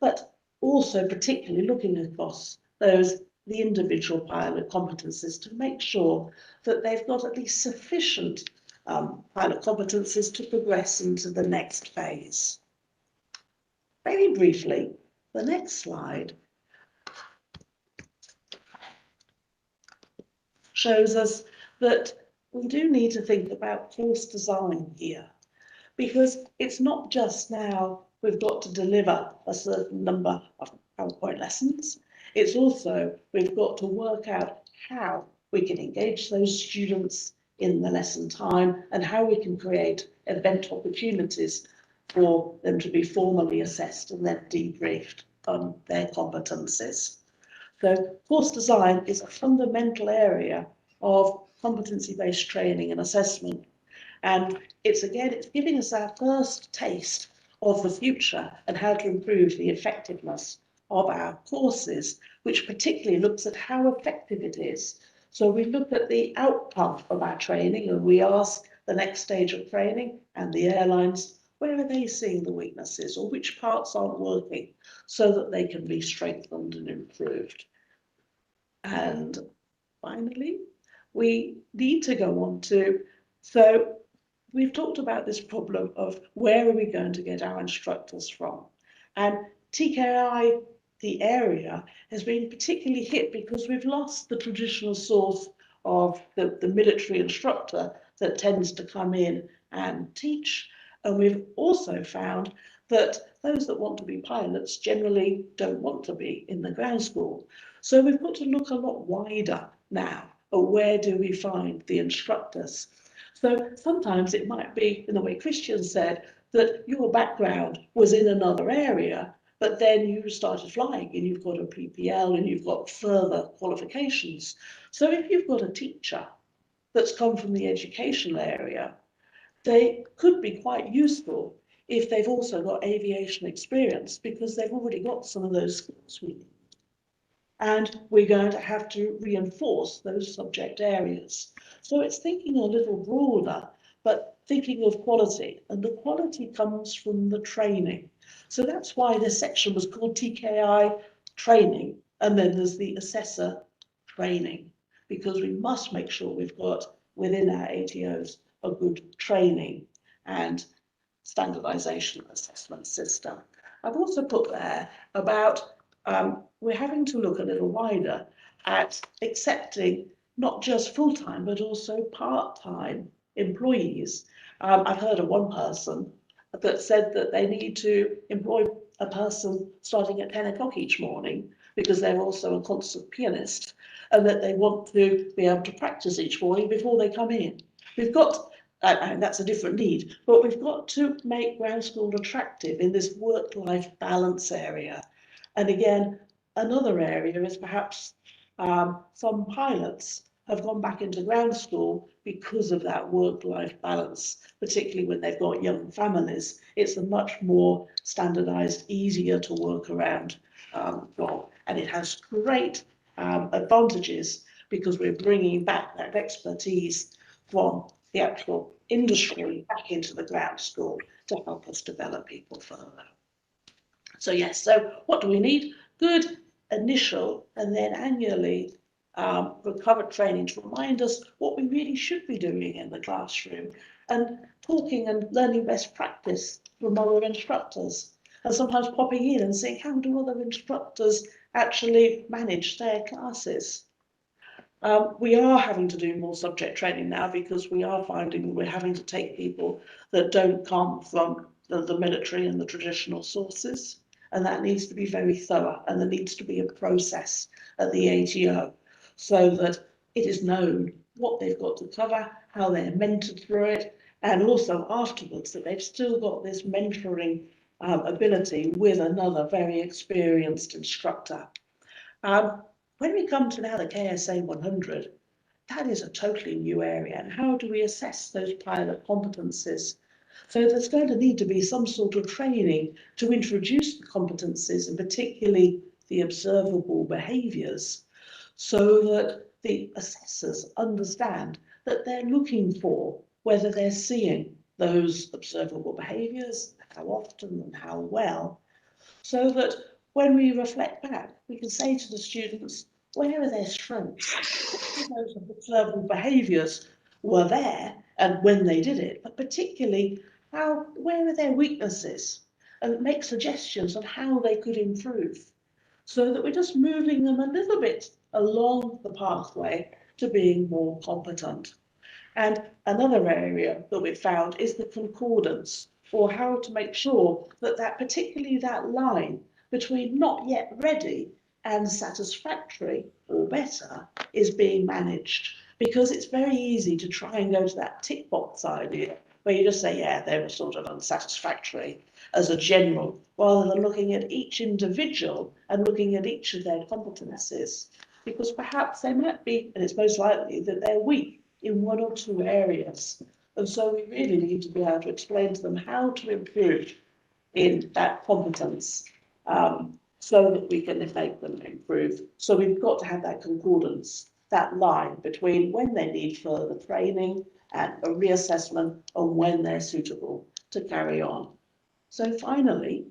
but also particularly looking across the individual pilot competencies to make sure that they've got at least sufficient pilot competencies to progress into the next phase. Very briefly, the next slide shows us that we do need to think about course design here, because it's not just now we've got to deliver a certain number of PowerPoint lessons, it's also we've got to work out how we can engage those students in the lesson time and how we can create event opportunities for them to be formally assessed and then debriefed on their competencies. So course design is a fundamental area of competency-based training and assessment. And it's giving us our first taste of the future and how to improve the effectiveness of our courses, which particularly looks at how effective it is. So we look at the outcome of our training and we ask the next stage of training and the airlines, where are they seeing the weaknesses or which parts aren't working so that they can be strengthened and improved. And finally, we need to go on to, so we've talked about this problem of where are we going to get our instructors from? And TKI, the area, has been particularly hit because we've lost the traditional source of the military instructor that tends to come in and teach. And we've also found that those that want to be pilots generally don't want to be in the ground school. So we've got to look a lot wider now at where do we find the instructors. So sometimes it might be, in the way Christian said, that your background was in another area, but then you started flying and you've got a PPL and you've got further qualifications. So if you've got a teacher that's come from the educational area, they could be quite useful if they've also got aviation experience because they've already got some of those skills we need. And we're going to have to reinforce those subject areas. So it's thinking a little broader, but thinking of quality, and the quality comes from the training. So that's why this section was called TKI training, and then there's the assessor training, because we must make sure we've got within our ATOs a good training and standardization assessment system. I've also put there about we're having to look a little wider at accepting not just full-time, but also part-time employees. I've heard of one person that said that they need to employ a person starting at 10 o'clock each morning because they're also a concert pianist and that they want to be able to practice each morning before they come in. We've got, and that's a different need, but we've got to make ground school attractive in this work-life balance area. And again, another area is perhaps some pilots have gone back into ground school because of that work-life balance, particularly when they've got young families. It's a much more standardized, easier to work around job. And it has great advantages because we're bringing back that expertise from the actual industry back into the ground school to help us develop people further. So yes, so what do we need? Good initial and then annually recovered training to remind us what we really should be doing in the classroom. And talking and learning best practice from other instructors, and sometimes popping in and seeing how do other instructors actually manage their classes. We are having to do more subject training now because we are finding we're having to take people that don't come from the military and the traditional sources, and that needs to be very thorough, and there needs to be a process at the ATO so that it is known what they've got to cover, how they're mentored through it, and also afterwards that they've still got this mentoring ability with another very experienced instructor. When we come to now the KSA 100, that is a totally new area. And how do we assess those pilot competencies? So there's going to need to be some sort of training to introduce the competencies, and particularly the observable behaviours, so that the assessors understand that they're looking for whether they're seeing those observable behaviours, how often and how well, so that when we reflect back, we can say to the students, where are their strengths? Those observable behaviours were there and when they did it, but particularly where are their weaknesses, and make suggestions on how they could improve, so that we're just moving them a little bit along the pathway to being more competent. And another area that we've found is the concordance, or how to make sure that particularly that line between not yet ready and satisfactory or better is being managed. Because it's very easy to try and go to that tick box idea where you just say, yeah, they were sort of unsatisfactory as a general, rather than looking at each individual and looking at each of their competencies. Because perhaps they might be, and it's most likely that they're weak in one or two areas. And so we really need to be able to explain to them how to improve in that competence, so that we can make them improve. So we've got to have that concordance, that line between when they need further training and a reassessment and when they're suitable to carry on. So finally,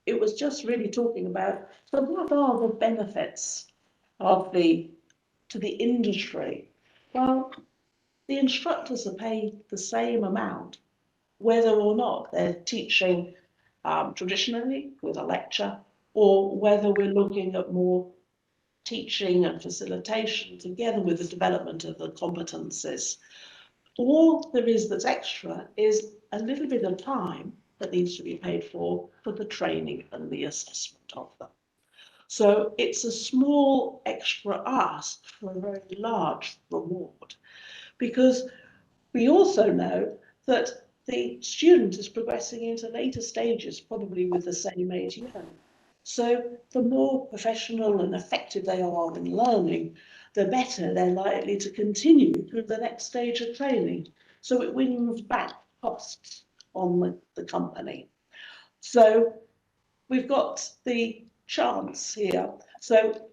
it was just really talking about, so what are the benefits of to the industry? Well, the instructors are paid the same amount, whether or not they're teaching traditionally with a lecture, or whether we're looking at more teaching and facilitation together with the development of the competencies. All there is that's extra is a little bit of time that needs to be paid for the training and the assessment of them. So it's a small extra ask for a very large reward, because we also know that the student is progressing into later stages, probably with the same ATO. So the more professional and effective they are in learning, the better they're likely to continue through the next stage of training. So it wins back costs on the company. So we've got the chance here. So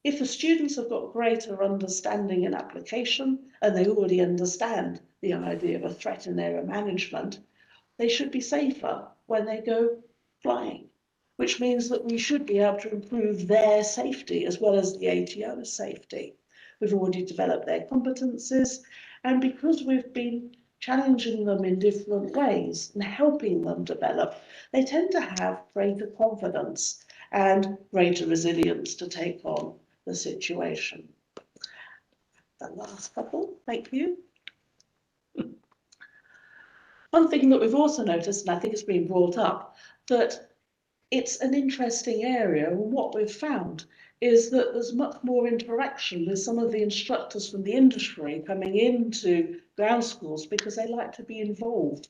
if the students have got greater understanding and application, and they already understand the idea of a threat in area management, they should be safer when they go flying, which means that we should be able to improve their safety as well as the ATO's safety. We've already developed their competencies, and because we've been challenging them in different ways and helping them develop, they tend to have greater confidence and greater resilience to take on the situation. The last couple, thank you. One thing that we've also noticed, and I think it's been brought up, that it's an interesting area, and what we've found is that there's much more interaction with some of the instructors from the industry coming into ground schools because they like to be involved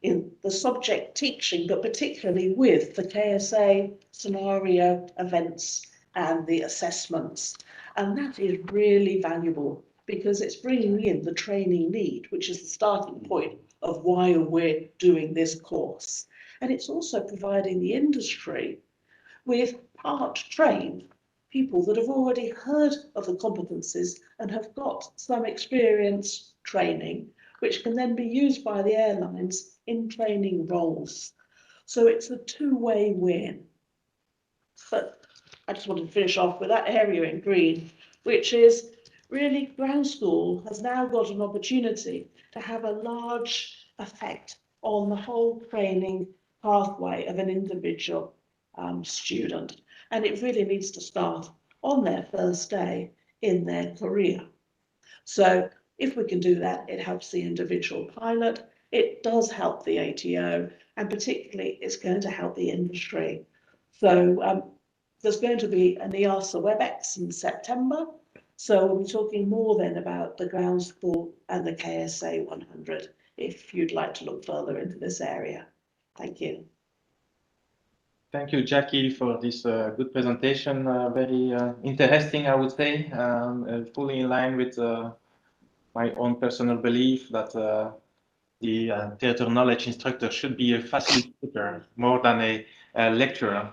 in the subject teaching, but particularly with the KSA scenario events and the assessments. And that is really valuable because it's bringing in the training need, which is the starting point of why we're doing this course. And it's also providing the industry with part-trained people that have already heard of the competencies and have got some experience training, which can then be used by the airlines in training roles. So it's a two-way win. But I just wanted to finish off with that area in green, which is really ground school has now got an opportunity to have a large effect on the whole training pathway of an individual student. And it really needs to start on their first day in their career. So if we can do that, it helps the individual pilot, it does help the ATO, and particularly it's going to help the industry. So there's going to be an EASA WebEx in September. So we'll be talking more then about the ground sport and the KSA 100, if you'd like to look further into this area. Thank you. Thank you, Jackie, for this good presentation. Very interesting, I would say, fully in line with my own personal belief that the theater knowledge instructor should be a facilitator more than a lecturer.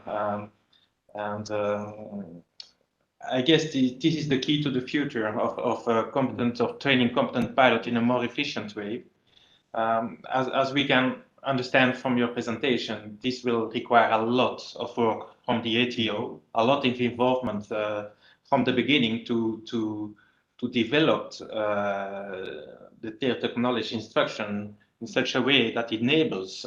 I guess this is the key to the future of training competent pilot in a more efficient way. As we can understand from your presentation, this will require a lot of work from the ATO, a lot of involvement from the beginning to develop the theater knowledge instruction in such a way that enables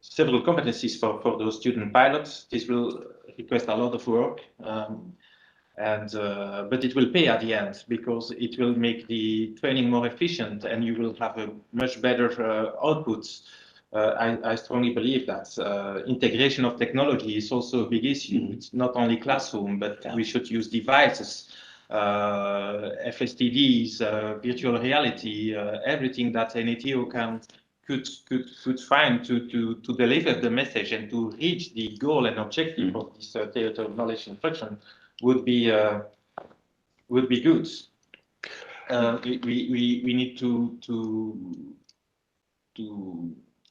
several competencies for those student pilots. This will request a lot of work. But it will pay at the end, because it will make the training more efficient and you will have a much better output. I strongly believe that integration of technology is also a big issue. It's not only classroom, but we should use devices, FSTDs, virtual reality, everything that an ATO could find to deliver the message and to reach the goal and objective of this theater knowledge instruction would be good. We need to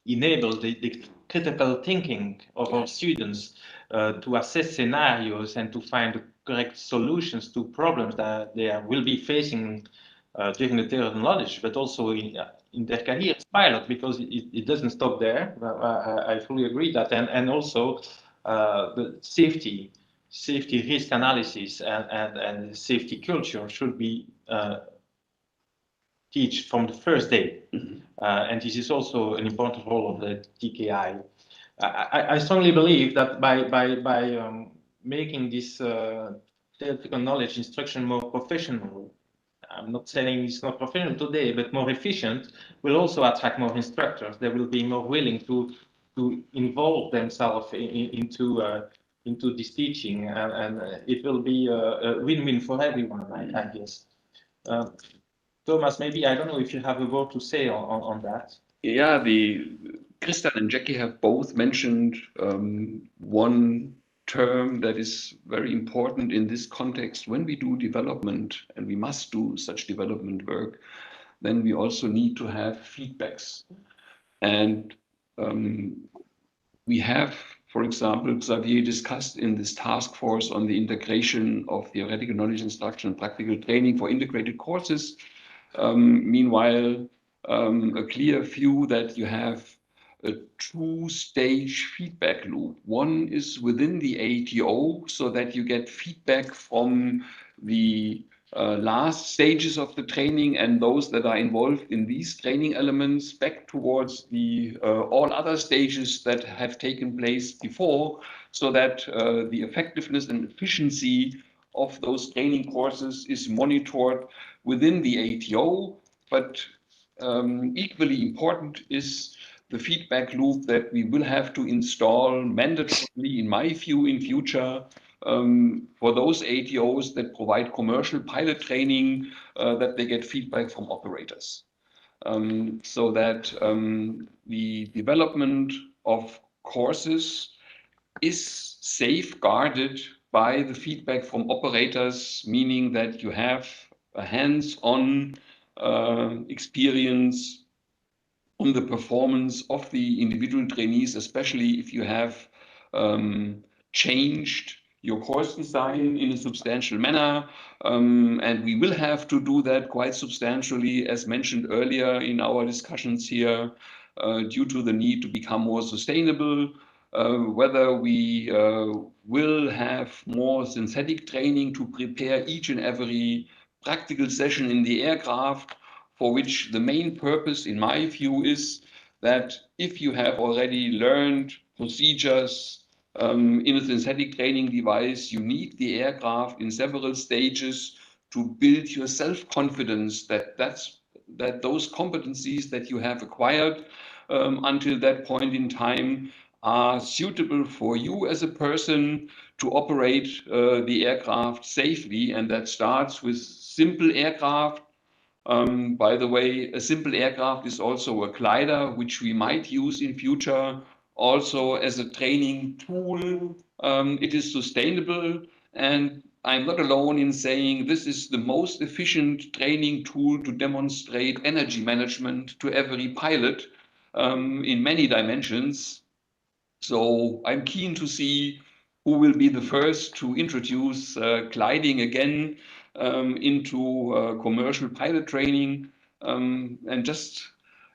enable the critical thinking of our students to assess scenarios and to find the correct solutions to problems that they will be facing during the theater knowledge, but also in their career as pilot, because it doesn't stop there. I fully agree that, and also the safety risk analysis and safety culture should be taught from the first day. And this is also an important role of the TKI. I strongly believe that by making this theoretical knowledge instruction more professional, I'm not saying it's not professional today, but more efficient, will also attract more instructors. They will be more willing to involve themselves into this teaching, and it will be a win-win for everyone, I guess. Thomas, maybe, I don't know if you have a word to say on that. Yeah, Christian and Jackie have both mentioned one term that is very important in this context. When we do development, and we must do such development work, then we also need to have feedbacks. And we have, for example, Xavier discussed in this task force on the integration of theoretical knowledge instruction and practical training for integrated courses. Meanwhile, a clear view that you have a two-stage feedback loop. One is within the ATO, so that you get feedback from the last stages of the training and those that are involved in these training elements back towards the all other stages that have taken place before, so that the effectiveness and efficiency of those training courses is monitored within the ATO. But equally important is the feedback loop that we will have to install mandatorily, in my view, in future for those ATOs that provide commercial pilot training, that they get feedback from operators. So that the development of courses is safeguarded by the feedback from operators, meaning that you have a hands-on experience on the performance of the individual trainees, especially if you have changed your course design in a substantial manner. And we will have to do that quite substantially, as mentioned earlier in our discussions here, due to the need to become more sustainable. Whether we will have more synthetic training to prepare each and every practical session in the aircraft, for which the main purpose, in my view, is that if you have already learned procedures in a synthetic training device, you need the aircraft in several stages to build your self-confidence that those competencies that you have acquired until that point in time are suitable for you as a person to operate the aircraft safely. And that starts with simple aircraft. By the way, a simple aircraft is also a glider, which we might use in future also as a training tool. It is sustainable, and I'm not alone in saying this is the most efficient training tool to demonstrate energy management to every pilot in many dimensions. So I'm keen to see who will be the first to introduce gliding again into commercial pilot training. And just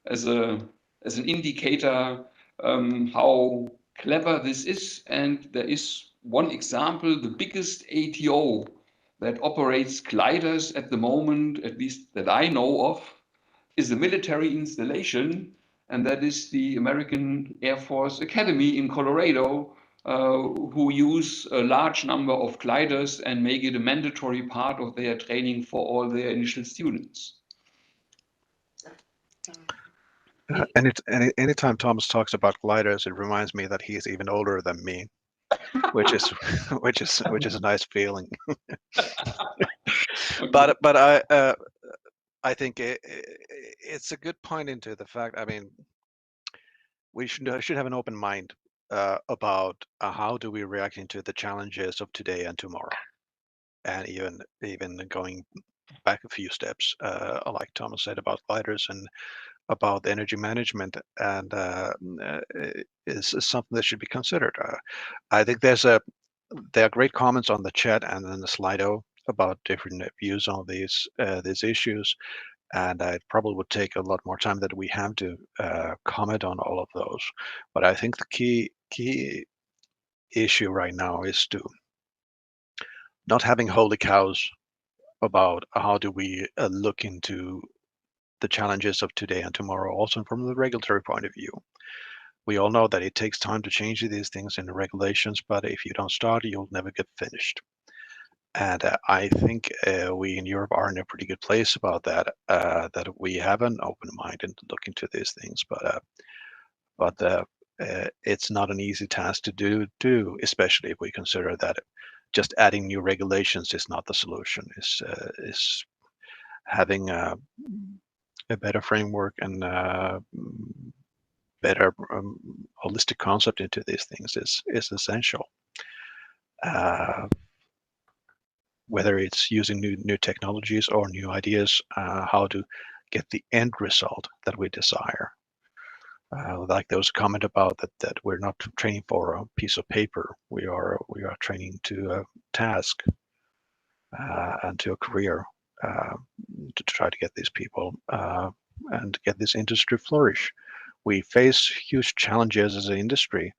as an indicator how clever this is. And there is one example, the biggest ATO that operates gliders at the moment, at least that I know of, is a military installation, and that is the American Air Force Academy in Colorado, who use a large number of gliders and make it a mandatory part of their training for all their initial students. Anytime Thomas talks about gliders, it reminds me that he is even older than me, which is a nice feeling. But I think it's a good point into the fact. I mean, we should have an open mind about how do we react into the challenges of today and tomorrow, and even going back a few steps, like Thomas said about gliders and about energy management, and is something that should be considered. I think there are great comments on the chat and in the Slido about different views on these issues, and it probably would take a lot more time that we have to comment on all of those. But I think the key issue right now is to not having holy cows about how do we look into the challenges of today and tomorrow, also from the regulatory point of view. We all know that it takes time to change these things in the regulations, but if you don't start, you'll never get finished. And I think we in Europe are in a pretty good place about that, that we have an open mind and look into these things, but it's not an easy task to do, especially if we consider that just adding new regulations is not the solution. Is having a better framework and better holistic concept into these things is essential. Whether it's using new technologies or new ideas, how to get the end result that we desire. Like there was a comment about that we're not training for a piece of paper. We are training to a task and to a career, to try to get these people and get this industry flourish. We face huge challenges as an industry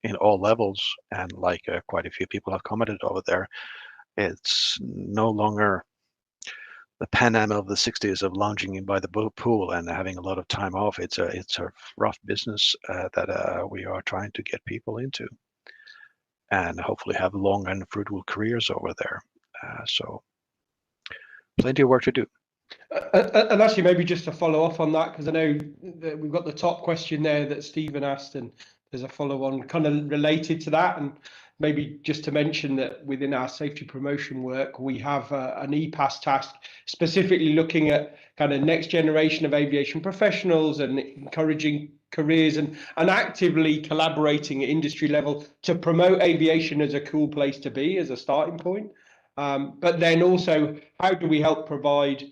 in all levels, and like quite a few people have commented over there, it's no longer the Pan Am of the 60s of lounging in by the pool and having a lot of time off. It's a rough business that we are trying to get people into, and hopefully have long and fruitful careers over there. So plenty of work to do. And actually, maybe just to follow up on that, because I know that we've got the top question there that Stephen asked, and there's a follow-on kind of related to that. And maybe just to mention that within our safety promotion work, we have an EASA task specifically looking at kind of next generation of aviation professionals and encouraging careers and actively collaborating at industry level to promote aviation as a cool place to be as a starting point. But then also, how do we help provide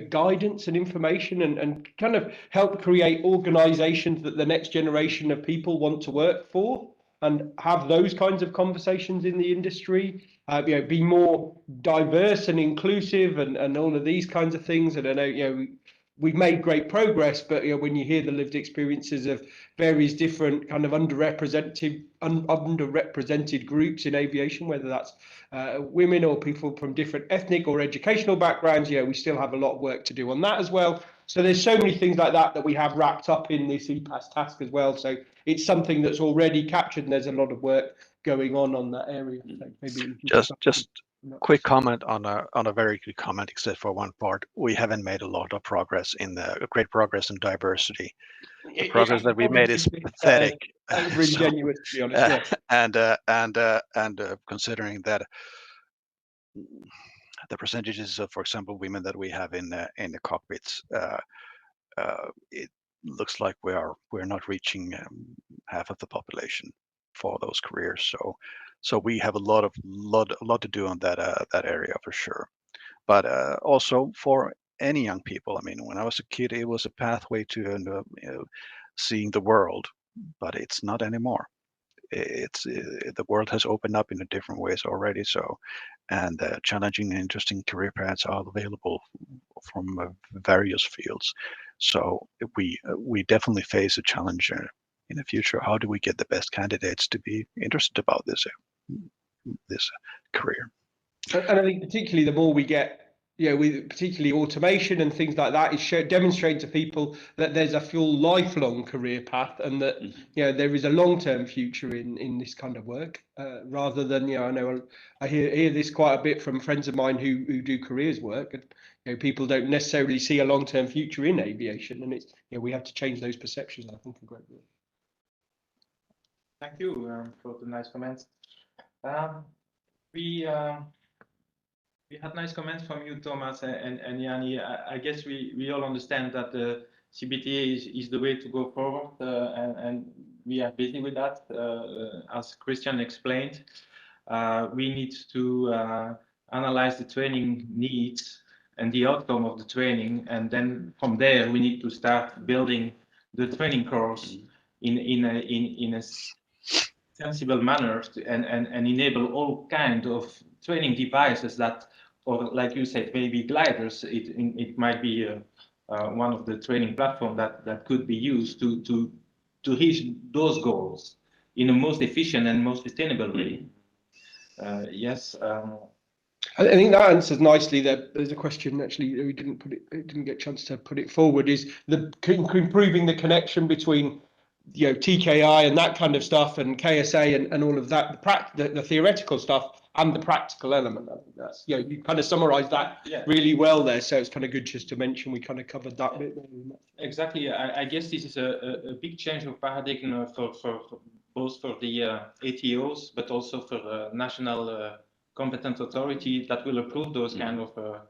guidance and information and kind of help create organizations that the next generation of people want to work for, and have those kinds of conversations in the industry, be more diverse and inclusive and all of these kinds of things. And I know, we've made great progress, but when you hear the lived experiences of various different kind of underrepresented groups in aviation, whether that's women or people from different ethnic or educational backgrounds, we still have a lot of work to do on that as well. So there's so many things like that we have wrapped up in this EPAS task as well. So it's something that's already captured, and there's a lot of work going on that area. So maybe just quick comment on a very good comment, except for one part. We haven't made a lot of progress great progress in diversity. The progress that we made is pathetic. That was really genuine, to be honest. Yeah. And considering that the percentages of, for example, women that we have in the cockpits, it looks like we're not reaching half of the population for those careers. So we have a lot to do on that area for sure. But also for any young people. I mean, when I was a kid, it was a pathway to seeing the world, but it's not anymore. It's the world has opened up in a different ways already. So, and challenging and interesting career paths are available from various fields. So we definitely face a challenge in the future. How do we get the best candidates to be interested about this career? And I think particularly the more we get, with particularly automation and things like that, is demonstrating to people that there's a full lifelong career path, and that there is a long-term future in this kind of work, rather than I know I hear this quite a bit from friends of mine who do careers work, and people don't necessarily see a long-term future in aviation, and it's we have to change those perceptions, I think, a great deal. Thank you for the nice comments. We had nice comments from you, Thomas and Yanni. I guess we all understand that the CBTA is the way to go forward, and we are busy with that. As Christian explained, we need to analyze the training needs and the outcome of the training, and then from there we need to start building the training course in a sensible manner and enable all kind of training devices that, or like you said, maybe gliders. It might be one of the training platform that could be used to reach those goals in the most efficient and most sustainable way. Yes. I think that answers nicely. There's a question actually we didn't get a chance to put it forward. Is improving the connection between TKI and that kind of stuff, and KSA and all of that, the theoretical stuff and the practical element. I think that's you kind of summarised that really well there. So it's kind of good just to mention we kind of covered that bit. Exactly. I guess this is a big change of paradigm for both for the ATOs, but also for the national competent authority that will approve those kind of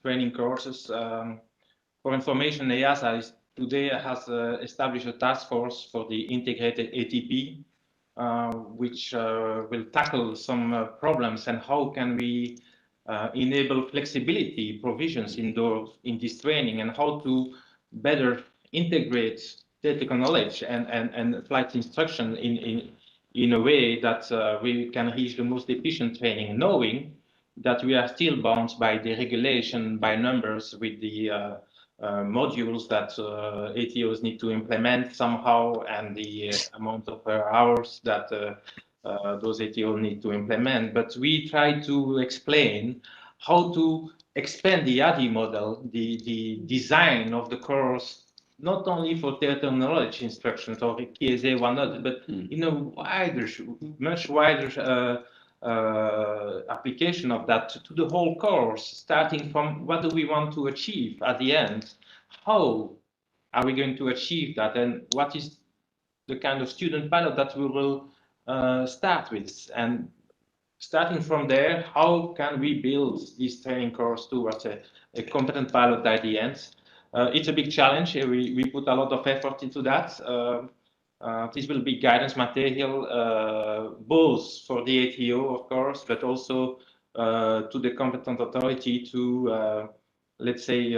training courses. For information, EASA today has established a task force for the integrated ATP, which will tackle some problems, and how can we enable flexibility provisions in this training, and how to better integrate technical knowledge and flight instruction in a way that we can reach the most efficient training, knowing that we are still bound by the regulation, by numbers, with the modules that ATOs need to implement somehow, and the amount of hours that those ATOs need to implement. But we try to explain how to expand the ADI model, the design of the course, not only for theoretical knowledge instructions or KSA 100, but in a wider, much wider application of that to the whole course, starting from what do we want to achieve at the end, how are we going to achieve that, and what is the kind of student pilot that we will start with, and starting from there, how can we build this training course towards a competent pilot at the end. It's a big challenge. We put a lot of effort into that. This will be guidance material, both for the ATO, of course, but also to the competent authority to, let's say,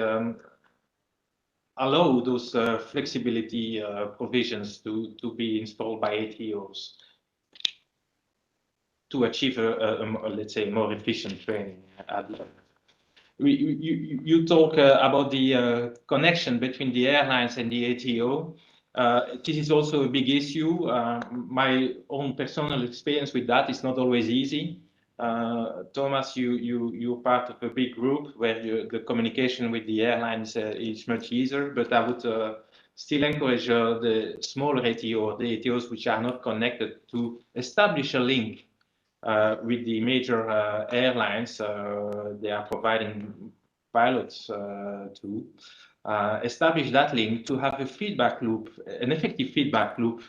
allow those flexibility provisions to be installed by ATOs to achieve let's say, more efficient training. you talk about the connection between the airlines and the ATO. This is also a big issue. My own personal experience with that is not always easy. Thomas, you're part of a big group where the communication with the airlines is much easier, but I would still encourage the smaller ATO, the ATOs which are not connected, to establish a link with the major airlines they are providing pilots to. Establish that link to have a feedback loop, an effective feedback loop,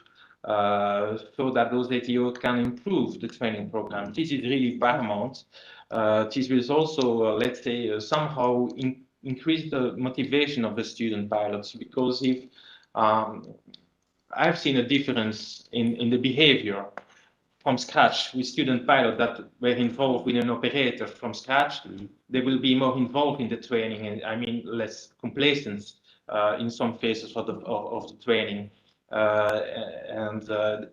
so that those ATOs can improve the training program. This is really paramount. This will also, let's say, somehow increase the motivation of the student pilots, because if I've seen a difference in the behavior from scratch with student pilots that were involved with an operator from scratch, they will be more involved in the training, and I mean less complacent in some phases of the training,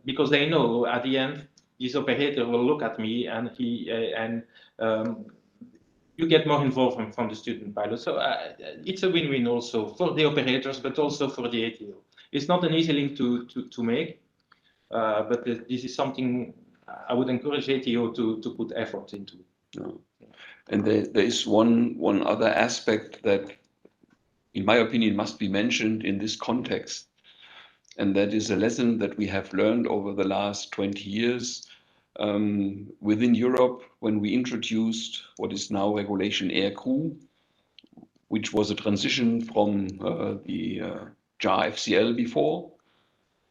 because they know at the end this operator will look at me and you get more involvement from the student pilot. So it's a win-win also for the operators, but also for the ATO. It's not an easy link to make. But this is something I would encourage ATO to put effort into. No. And there is one other aspect that, in my opinion, must be mentioned in this context. And that is a lesson that we have learned over the last 20 years within Europe, when we introduced what is now Regulation Aircrew, which was a transition from the JAR FCL before.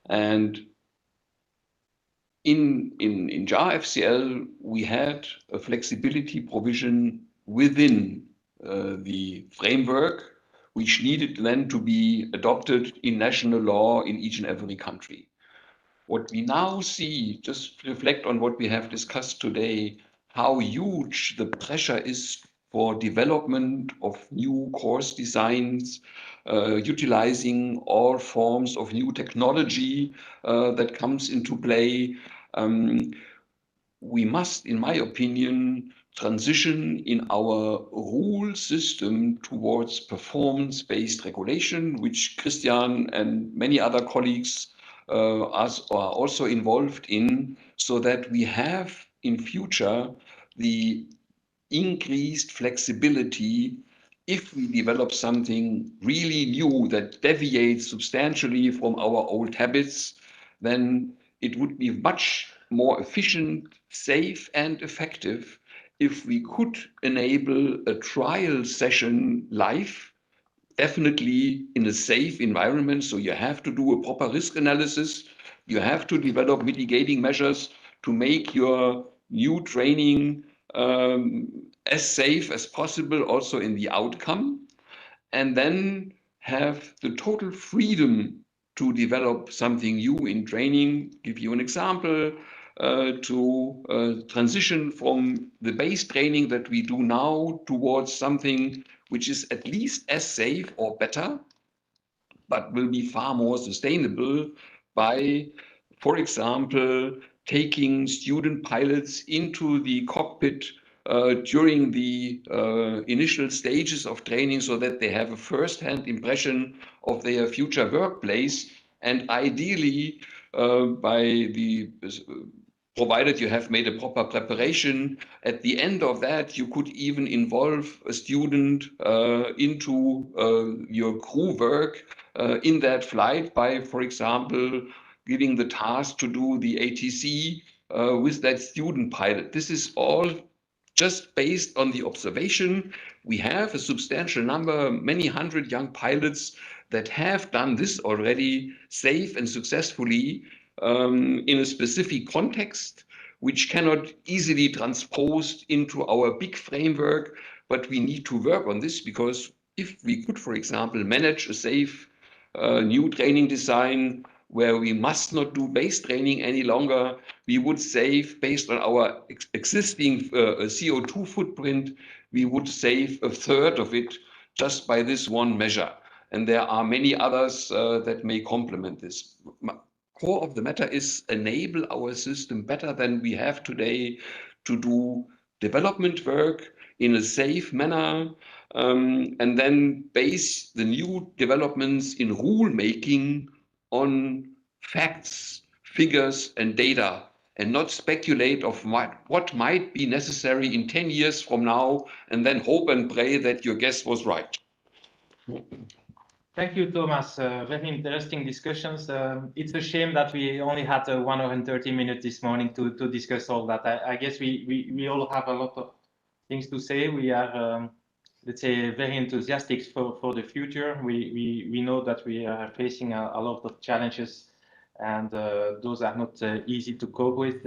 And in JAR FCL, we had a flexibility provision within the framework, which needed then to be adopted in national law in each and every country. What we now see, just reflect on what we have discussed today, how huge the pressure is for development of new course designs, utilizing all forms of new technology that comes into play. We must, in my opinion, transition in our rule system towards performance-based regulation, which Christian and many other colleagues are also involved in, so that we have in future the increased flexibility. If we develop something really new that deviates substantially from our old habits, then it would be much more efficient, safe, and effective if we could enable a trial session live, definitely in a safe environment. So you have to do a proper risk analysis. You have to develop mitigating measures to make your new training as safe as possible, also in the outcome, and then have the total freedom to develop something new in training. Give you an example, to transition from the base training that we do now towards something which is at least as safe or better, but will be far more sustainable by, for example, taking student pilots into the cockpit during the initial stages of training, so that they have a first-hand impression of their future workplace, and ideally provided you have made a proper preparation, at the end of that, you could even involve a student into your crew work in that flight by, for example, giving the task to do the ATC with that student pilot. This is all just based on the observation. We have a substantial number, many hundred young pilots that have done this already safe and successfully in a specific context, which cannot easily transposed into our big framework. But we need to work on this, because if we could, for example, manage a safe new training design where we must not do base training any longer, we would save, based on our existing CO2 footprint, we would save 1/3 of it just by this one measure. And there are many others that may complement this. Core of the matter is enable our system better than we have today to do development work in a safe manner, and then base the new developments in rule making on facts, figures, and data, and not speculate of what might be necessary in 10 years from now, and then hope and pray that your guess was right. Thank you, Thomas. Very interesting discussions. It's a shame that we only had 1 hour and 30 minutes this morning to discuss all that. I guess we all have a lot of things to say. We are, let's say, very enthusiastic for the future. We know that we are facing a lot of challenges, and those are not easy to cope with.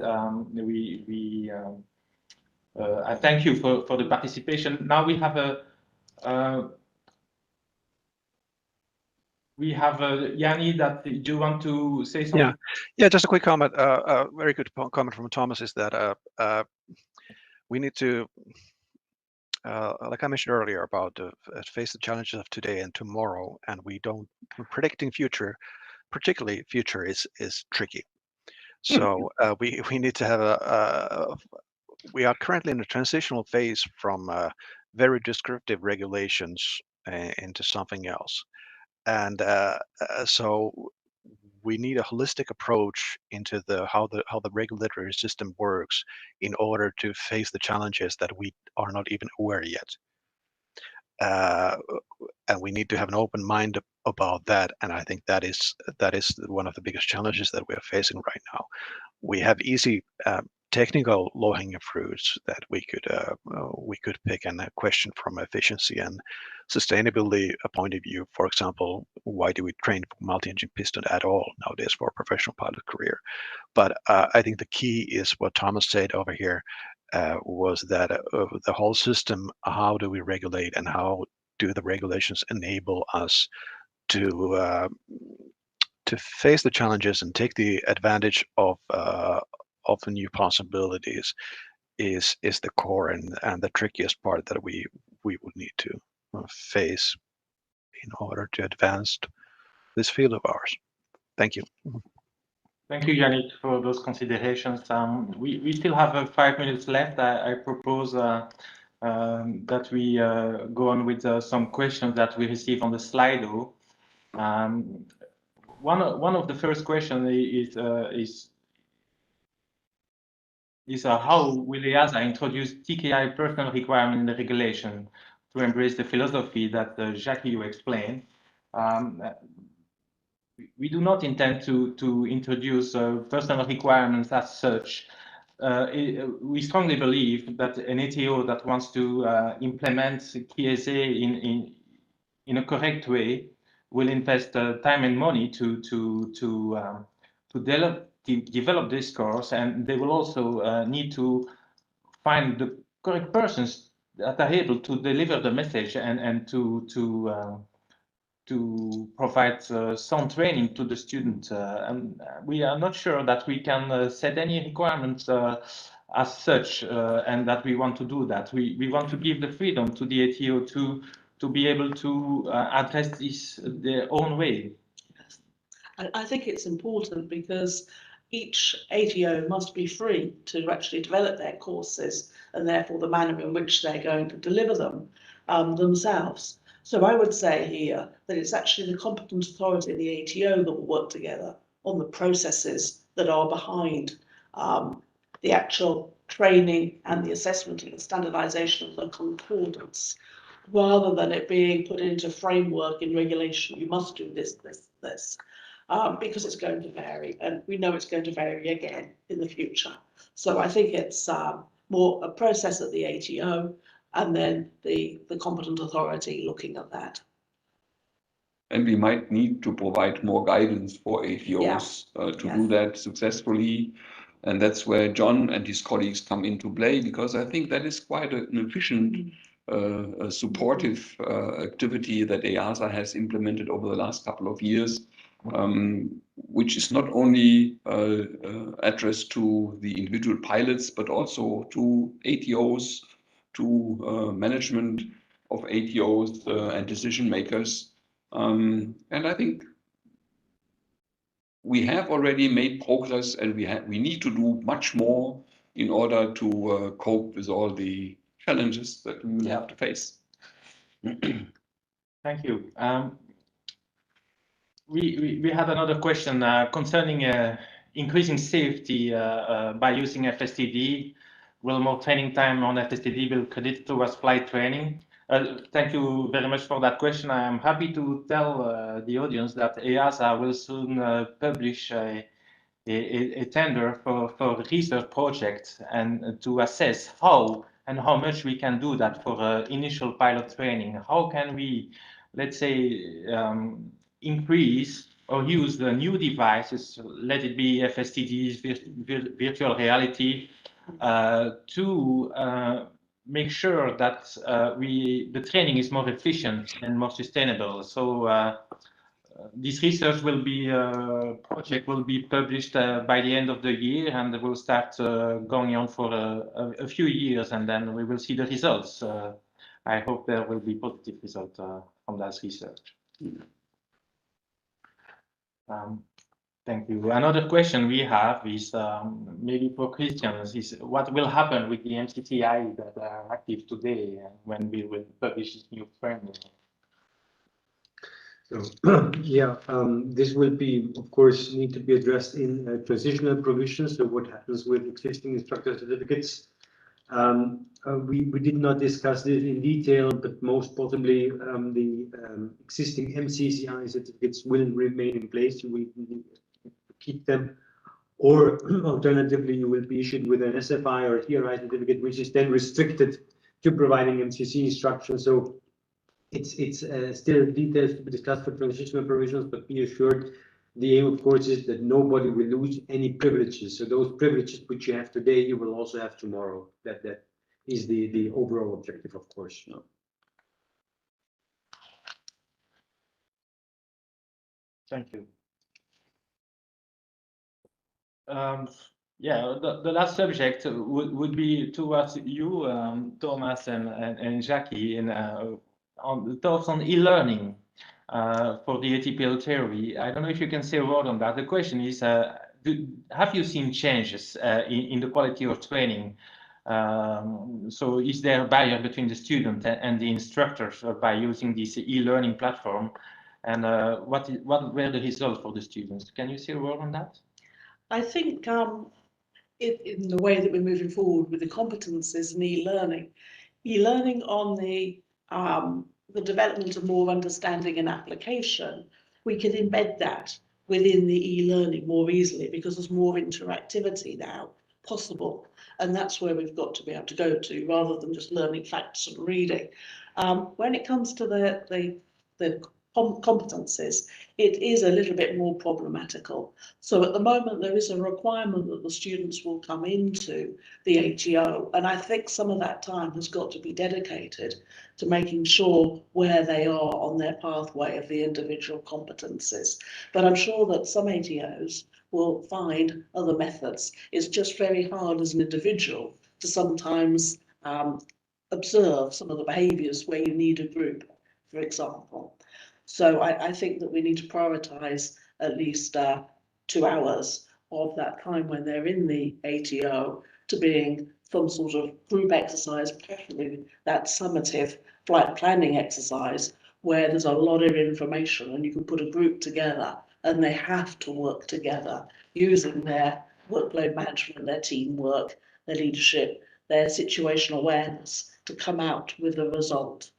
I thank you for the participation. Now we have Yanni, that do you want to say something? Yeah, just a quick comment. A very good comment from Thomas is that we need to, like I mentioned earlier, about face the challenges of today and tomorrow, and predicting future, particularly future, is tricky. So we need to have we are currently in a transitional phase from very descriptive regulations into something else. And so we need a holistic approach into how the regulatory system works in order to face the challenges that we are not even aware yet. And we need to have an open mind about that. And I think that is one of the biggest challenges that we are facing right now. We have easy technical low-hanging fruits that we could pick and question from efficiency and sustainability point of view. For example, why do we train for multi-engine piston at all nowadays for a professional pilot career? But I think the key is what Thomas said over here, was that the whole system, how do we regulate and how do the regulations enable us to face the challenges and take the advantage of the new possibilities is the core and the trickiest part that we would need to face in order to advance this field of ours. Thank you. Thank you, Yannick, for those considerations. We still have 5 minutes left. I propose that we go on with some questions that we receive on the Slido. One of the first questions is how will EASA introduce TKI personal requirement in the regulation to embrace the philosophy that Jacques you explained? We do not intend to introduce personal requirements as such. We strongly believe that an ATO that wants to implement EASA in a correct way will invest time and money to develop this course, and they will also need to find the correct persons that are able to deliver the message and to provide some training to the student. And we are not sure that we can set any requirements as such, and that we want to do that. We want to give the freedom to the ATO to be able to address this their own way. I think it's important because each ATO must be free to actually develop their courses and therefore the manner in which they're going to deliver them themselves. So I would say here that it's actually the competent authority, the ATO, that will work together on the processes that are behind the actual training and the assessment and the standardization of the concordance, rather than it being put into framework in regulation. You must do this, because it's going to vary, and we know it's going to vary again in the future. So I think it's more a process at the ATO and then the competent authority looking at that. And we might need to provide more guidance for ATOs to do that successfully. And that's where John and his colleagues come into play, because I think that is quite an efficient, supportive activity that EASA has implemented over the last couple of years, which is not only addressed to the individual pilots, but also to ATOs, to management of ATOs and decision makers. And I think we have already made progress, and we need to do much more in order to cope with all the challenges that we will have to face. Thank you. We had another question concerning increasing safety by using FSTD. Will more training time on FSTD will credit towards flight training? Thank you very much for that question. I am happy to tell the audience that EASA will soon publish a tender for a research project and to assess how and how much we can do that for initial pilot training. How can we, let's say, increase or use the new devices, let it be FSTDs, virtual reality, to make sure that the training is more efficient and more sustainable. So this research project will be published by the end of the year, and will start going on for a few years, and then we will see the results. I hope there will be positive results from that research. Thank you. Another question we have is maybe for Christian, is what will happen with the MCTI that are active today when we will publish this new framework? So, yeah, this will be, of course, need to be addressed in transitional provisions. So what happens with existing instructor certificates? We did not discuss this in detail, but most possibly the existing MCCI certificates will remain in place. You will keep them, or alternatively, you will be issued with an SFI or a TRI certificate, which is then restricted to providing MCC instruction. So it's still details to be discussed for transitional provisions, but be assured, the aim, of course, is that nobody will lose any privileges. So those privileges which you have today, you will also have tomorrow. That is the overall objective, of course. Thank you. Yeah, the last subject would be towards you, Thomas and Jackie, on the thoughts on e-learning for the ATPL theory. I don't know if you can say a word on that. The question is, have you seen changes in the quality of training? So is there a barrier between the student and the instructors by using this e-learning platform? And what were the results for the students? Can you say a word on that? I think in the way that we're moving forward with the competencies and e-learning on the development of more understanding and application, we can embed that within the e-learning more easily because there's more interactivity now possible. And that's where we've got to be able to go to, rather than just learning facts and reading. When it comes to the competencies, it is a little bit more problematical. So at the moment, there is a requirement that the students will come into the ATO, and I think some of that time has got to be dedicated to making sure where they are on their pathway of the individual competencies. But I'm sure that some ATOs will find other methods. It's just very hard as an individual to sometimes observe some of the behaviours where you need a group, for example. So I think that we need to prioritise at least 2 hours of that time when they're in the ATO to being some sort of group exercise, preferably that summative flight planning exercise where there's a lot of information and you can put a group together and they have to work together using their workload management, their teamwork, their leadership, their situational awareness to come out with a result.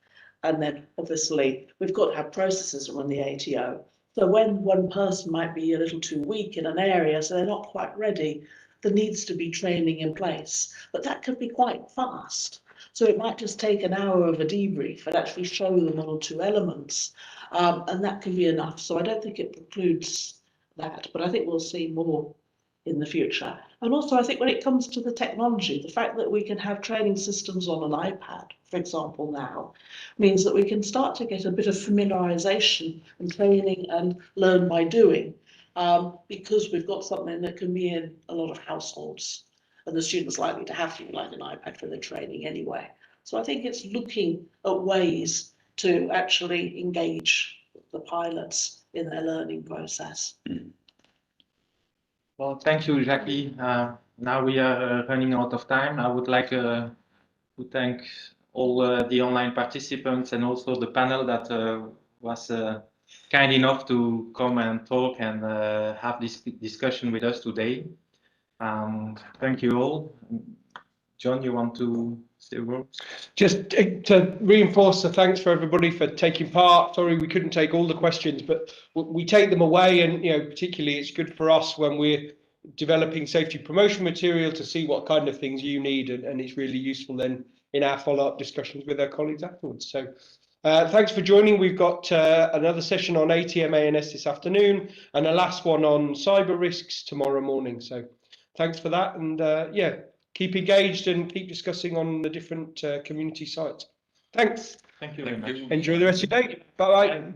And then obviously we've got to have processes around the ATO. So when one person might be a little too weak in an area, so they're not quite ready, there needs to be training in place, but that could be quite fast. So it might just take an hour of a debrief and actually show them 1 or 2 elements, and that can be enough. So I don't think it precludes that, but I think we'll see more in the future. And also I think when it comes to the technology, the fact that we can have training systems on an iPad, for example, now, means that we can start to get a bit of familiarization and training and learn by doing, because we've got something that can be in a lot of households and the students likely to have something like an iPad for their training anyway. So I think it's looking at ways to actually engage the pilots in their learning process. Well, thank you, Jackie. Now we are running out of time. I would like to thank all the online participants and also the panel that was kind enough to come and talk and have this discussion with us today. Thank you all. John, you want to say a word? Just to reinforce the thanks for everybody for taking part. Sorry we couldn't take all the questions, but we take them away, and particularly it's good for us when we're developing safety promotion material to see what kind of things you need, and it's really useful then in our follow-up discussions with our colleagues afterwards. So thanks for joining. We've got another session on ATM ANS this afternoon and a last one on cyber risks tomorrow morning. So thanks for that, and yeah, keep engaged and keep discussing on the different community sites. Thanks. Thank you very much. Enjoy the rest of your day. Bye bye.